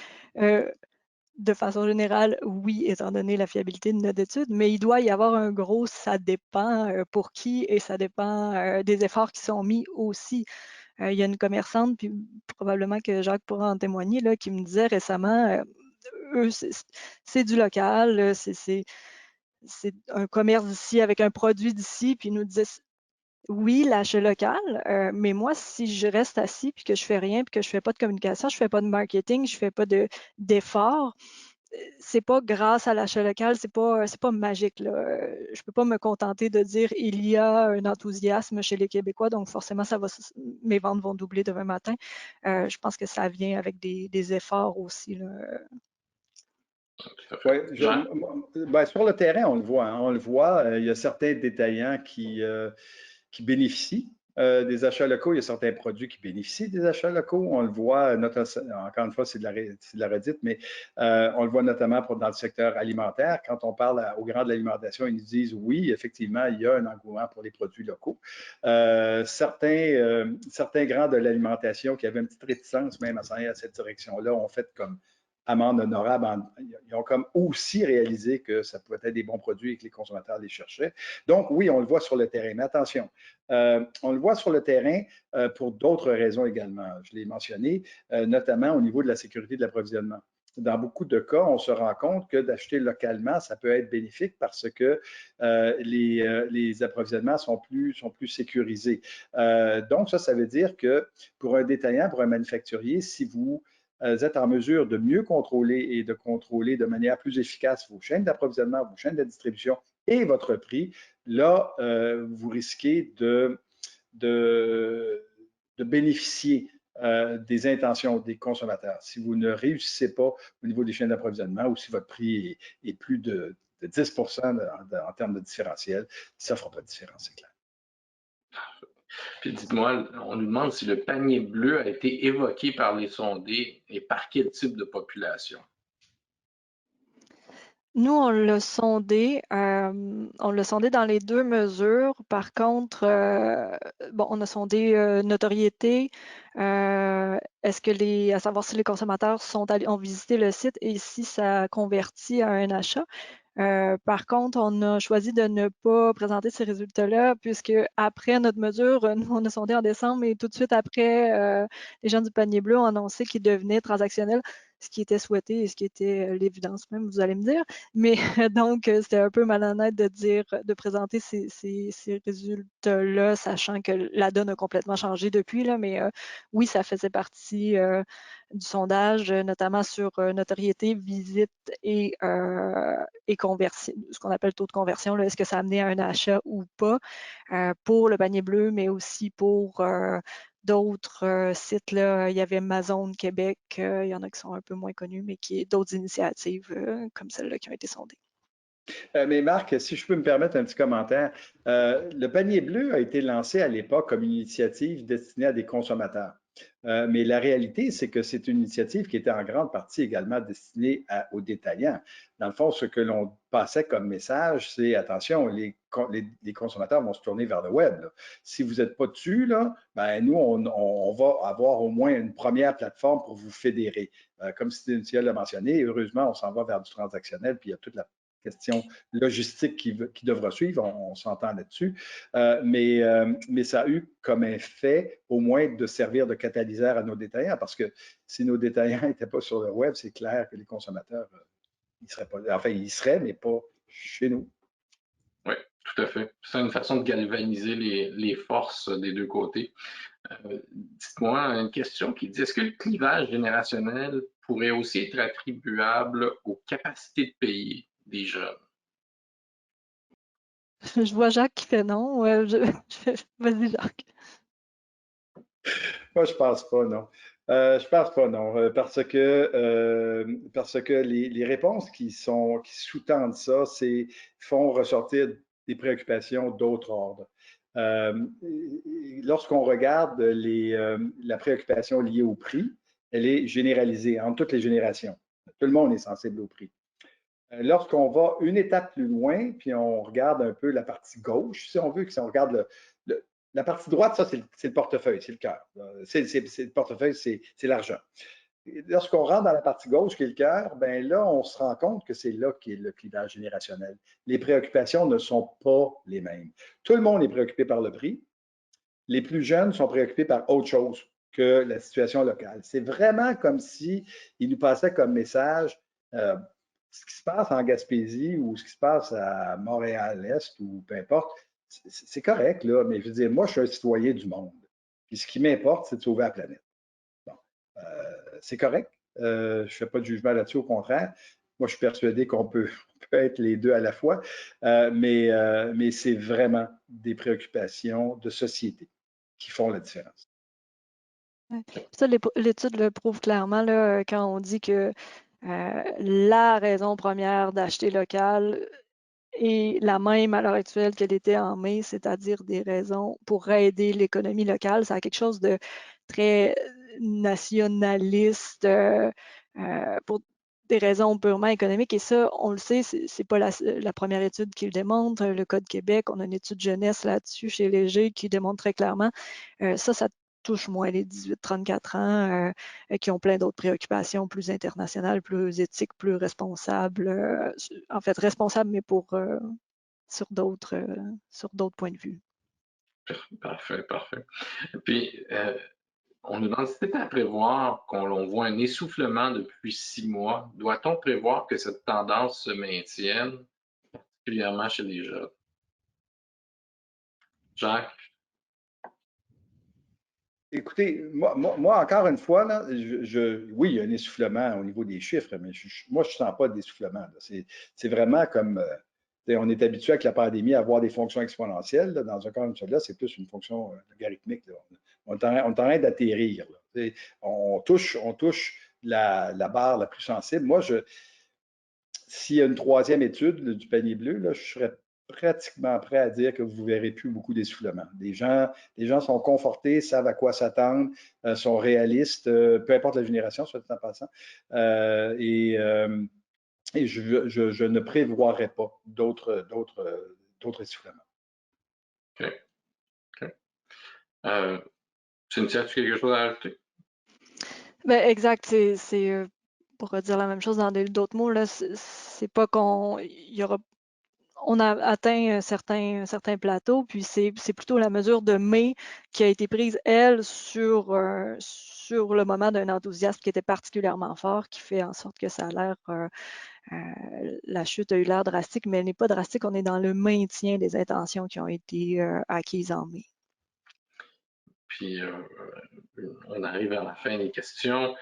de façon générale, oui, étant donné la fiabilité de notre étude, mais il doit y avoir un gros ça dépend pour qui et ça dépend des efforts qui sont mis aussi. Il y a une commerçante, puis probablement que Jacques pourra en témoigner, là, qui me disait récemment, eux, c'est du local, c'est un commerce d'ici avec un produit d'ici, puis ils nous disait oui, l'achat local, mais moi, si je reste assis puis que je fais rien, puis que je fais pas de communication, je fais pas de marketing, je fais pas d'efforts, c'est pas grâce à l'achat local, c'est pas magique, là. Je peux pas me contenter de dire il y a un enthousiasme chez les Québécois, donc forcément mes ventes vont doubler demain matin. Je pense que ça vient avec des efforts aussi, là. Oui, Jean? sur le terrain, on le voit. On le voit. Il y a certains détaillants qui bénéficient des achats locaux. Il y a certains produits qui bénéficient des achats locaux. On le voit, encore une fois, c'est de la redite, mais on le voit notamment dans le secteur alimentaire. Quand on parle aux grands de l'alimentation, ils nous disent oui, effectivement, il y a un engouement pour les produits locaux. Certains grands de l'alimentation qui avaient une petite réticence même à s'en aller à cette direction-là ont fait comme amende honorable. Ils ont comme aussi réalisé que ça pouvait être des bons produits et que les consommateurs les cherchaient. Donc, oui, on le voit sur le terrain. Mais attention, on le voit sur le terrain pour d'autres raisons également. Je l'ai mentionné, notamment au niveau de la sécurité de l'approvisionnement. Dans beaucoup de cas, on se rend compte que d'acheter localement, ça peut être bénéfique parce que les approvisionnements sont plus sécurisés. Donc, ça veut dire que pour un détaillant, pour un manufacturier, si vous êtes en mesure de mieux contrôler et de contrôler de manière plus efficace vos chaînes d'approvisionnement, vos chaînes de distribution et votre prix, là, vous risquez de bénéficier des intentions des consommateurs. Si vous ne réussissez pas au niveau des chaînes d'approvisionnement ou si votre prix est plus de 10 en termes de différentiel, ça ne fera pas de différence, c'est clair. Puis dites-moi, on nous demande si le panier bleu a été évoqué par les sondés et par quel type de population. Nous, on l'a sondé dans les deux mesures. Par contre, on a sondé notoriété, à savoir si les consommateurs ont visité le site et si ça convertit à un achat. Par contre, on a choisi de ne pas présenter ces résultats-là puisque après notre mesure, nous, on a sondé en décembre et tout de suite après, les gens du panier bleu ont annoncé qu'ils devenaient transactionnels, ce qui était souhaité et ce qui était l'évidence même, vous allez me dire. Mais donc, c'était un peu malhonnête de présenter ces résultats-là, sachant que la donne a complètement changé depuis, là, mais oui, ça faisait partie du sondage, notamment sur notoriété, visite et conversion, ce qu'on appelle taux de conversion. Est-ce que ça a amené à un achat ou pas pour le panier bleu, mais aussi pour d'autres sites. Là, il y avait Amazon Québec, il y en a qui sont un peu moins connus, mais d'autres initiatives comme celle-là qui ont été sondées. Mais Marc, si je peux me permettre un petit commentaire, le panier bleu a été lancé à l'époque comme une initiative destinée à des consommateurs. Mais la réalité, c'est que c'est une initiative qui était en grande partie également destinée aux détaillants. Dans le fond, ce que l'on passait comme message, c'est attention, les consommateurs vont se tourner vers le web. Là. Si vous n'êtes pas dessus, là, ben nous, on va avoir au moins une première plateforme pour vous fédérer. Comme Cynthia l'a mentionné, heureusement, on s'en va vers du transactionnel, puis il y a toute la question logistique qui devra suivre, on s'entend là-dessus, mais ça a eu comme effet au moins de servir de catalyseur à nos détaillants, parce que si nos détaillants n'étaient pas sur le web, c'est clair que les consommateurs, ils seraient pas, enfin ils seraient, mais pas chez nous. Oui, tout à fait. C'est une façon de galvaniser les forces des deux côtés. Dites-moi une question qui dit, est-ce que le clivage générationnel pourrait aussi être attribuable aux capacités de payer des jeunes? Je vois Jacques qui fait non. Vas-y, Jacques. Moi, je pense pas, non. Je pense pas, non, parce que les réponses qui sous-tendent ça, font ressortir des préoccupations d'autres ordres. Lorsqu'on regarde la préoccupation liée au prix, elle est généralisée entre toutes les générations. Tout le monde est sensible au prix. Lorsqu'on va une étape plus loin, puis on regarde un peu la partie gauche, si on veut, si on regarde la partie droite, ça, c'est le portefeuille, c'est le cœur. C'est le portefeuille, c'est l'argent. Lorsqu'on rentre dans la partie gauche, qui est le cœur, ben là, on se rend compte que c'est là qu'est le clivage générationnel. Les préoccupations ne sont pas les mêmes. Tout le monde est préoccupé par le prix. Les plus jeunes sont préoccupés par autre chose que la situation locale. C'est vraiment comme si il nous passait comme message ce qui se passe en Gaspésie ou ce qui se passe à Montréal-Est ou peu importe, c'est correct, là, mais je veux dire, moi, je suis un citoyen du monde. Puis ce qui m'importe, c'est de sauver la planète. Bon, c'est correct. Je ne fais pas de jugement là-dessus, au contraire. Moi, je suis persuadé qu'on peut être les deux à la fois, mais c'est vraiment des préoccupations de société qui font la différence. Ça, l'étude le prouve clairement là, quand on dit que la raison première d'acheter local est la même à l'heure actuelle qu'elle était en mai, c'est-à-dire des raisons pour aider l'économie locale. Ça a quelque chose de très nationaliste pour des raisons purement économiques. Et ça, on le sait, c'est pas la première étude qui le démontre. Le Code Québec, on a une étude jeunesse là-dessus chez Léger qui démontre très clairement. Ça touche moins les 18-34 ans qui ont plein d'autres préoccupations plus internationales, plus éthiques, plus responsables. En fait, responsables, mais sur d'autres points de vue. Parfait, parfait. Puis, on nous demande si c'était à prévoir qu'on voit un essoufflement depuis 6 mois. Doit-on prévoir que cette tendance se maintienne, particulièrement chez les jeunes? Jacques? Écoutez, moi, encore une fois, là, oui, il y a un essoufflement au niveau des chiffres, mais moi, je ne sens pas d'essoufflement. C'est vraiment comme, on est habitué avec la pandémie à avoir des fonctions exponentielles. Là. Dans un cas comme celui-là, c'est plus une fonction logarithmique. Là. On est en train d'atterrir. On touche la barre la plus sensible. Moi, s'il y a une troisième étude là, du panier bleu, là, je serais pratiquement prêt à dire que vous ne verrez plus beaucoup d'essoufflement. Les gens sont confortés, savent à quoi s'attendre, sont réalistes, peu importe la génération, soit dit en passant. Et je ne prévoirais pas d'autres essoufflements. OK. OK. Cynthia, as-tu quelque chose à ajouter? Ben, exact, c'est pour redire la même chose dans d'autres mots, là, c'est pas on a atteint un certain plateau, puis c'est plutôt la mesure de mai qui a été prise, elle, sur le moment d'un enthousiasme qui était particulièrement fort, qui fait en sorte que ça a l'air, la chute a eu l'air drastique, mais elle n'est pas drastique, on est dans le maintien des intentions qui ont été acquises en mai. Puis, on arrive à la fin des questions.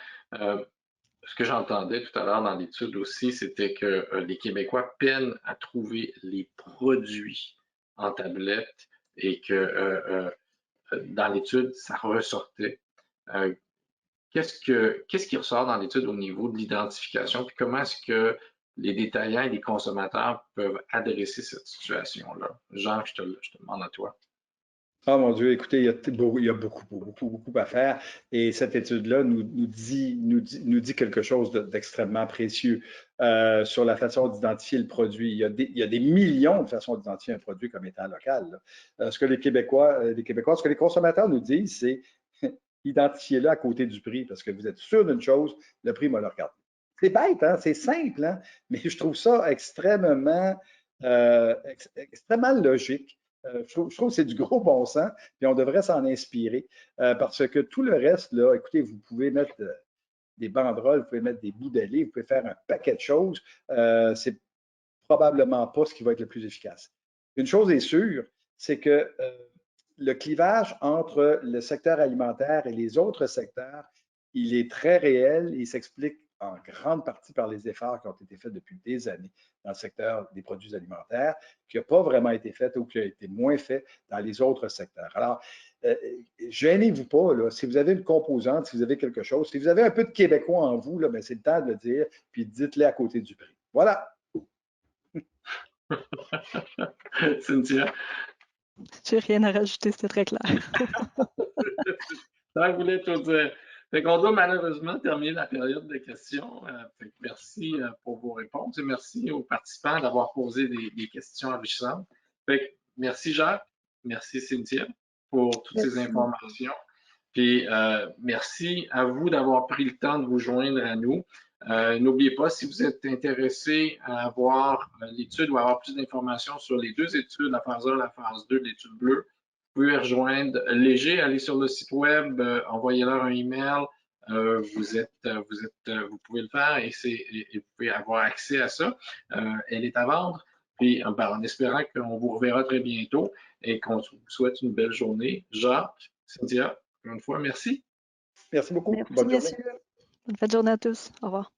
Ce que j'entendais tout à l'heure dans l'étude aussi, c'était que les Québécois peinent à trouver les produits en tablette et que dans l'étude, ça ressortait. Qu'est-ce qui ressort dans l'étude au niveau de l'identification? Puis comment est-ce que les détaillants et les consommateurs peuvent adresser cette situation-là? Jacques, je te demande à toi. Oh mon Dieu, écoutez, il y a beaucoup à faire. Et cette étude-là nous dit quelque chose d'extrêmement précieux sur la façon d'identifier le produit. Il y a des millions de façons d'identifier un produit comme étant local. Ce que les Québécois, ce que les consommateurs nous disent, c'est identifiez-le à côté du prix parce que vous êtes sûr d'une chose, le prix, moi, le regarde. C'est bête, hein? C'est simple, hein? Mais je trouve ça extrêmement logique. Je trouve que c'est du gros bon sens, puis on devrait s'en inspirer parce que tout le reste, là, écoutez, vous pouvez mettre des banderoles, vous pouvez mettre des bouts d'allée, vous pouvez faire un paquet de choses. C'est probablement pas ce qui va être le plus efficace. Une chose est sûre, c'est que le clivage entre le secteur alimentaire et les autres secteurs, il est très réel et il s'explique en grande partie par les efforts qui ont été faits depuis des années dans le secteur des produits alimentaires, qui n'a pas vraiment été fait ou qui a été moins fait dans les autres secteurs. Alors, gênez-vous pas, là, si vous avez une composante, si vous avez quelque chose, si vous avez un peu de Québécois en vous, là, c'est le temps de le dire, puis dites-le à côté du prix. Voilà. Cynthia? J'ai rien à rajouter, c'est très clair. Ça, je voulais tout dire. Fait qu'on doit malheureusement terminer la période de questions. Merci pour vos réponses et merci aux participants d'avoir posé des questions enrichissantes. Merci Jacques, merci Cynthia pour toutes ces informations. Puis merci à vous d'avoir pris le temps de vous joindre à nous. N'oubliez pas, si vous êtes intéressé à avoir l'étude ou à avoir plus d'informations sur les deux études, la phase 1 et la phase 2 de l'étude bleue, vous pouvez rejoindre Léger, allez sur le site web, envoyez-leur un email. Vous pouvez le faire et vous pouvez avoir accès à ça. Elle est à vendre. Puis en espérant qu'on vous reverra très bientôt et qu'on vous souhaite une belle journée. Jacques, Cynthia, encore une fois, merci. Merci beaucoup. Merci, Bonne journée. messieurs. Bonne fin de journée à tous. Au revoir.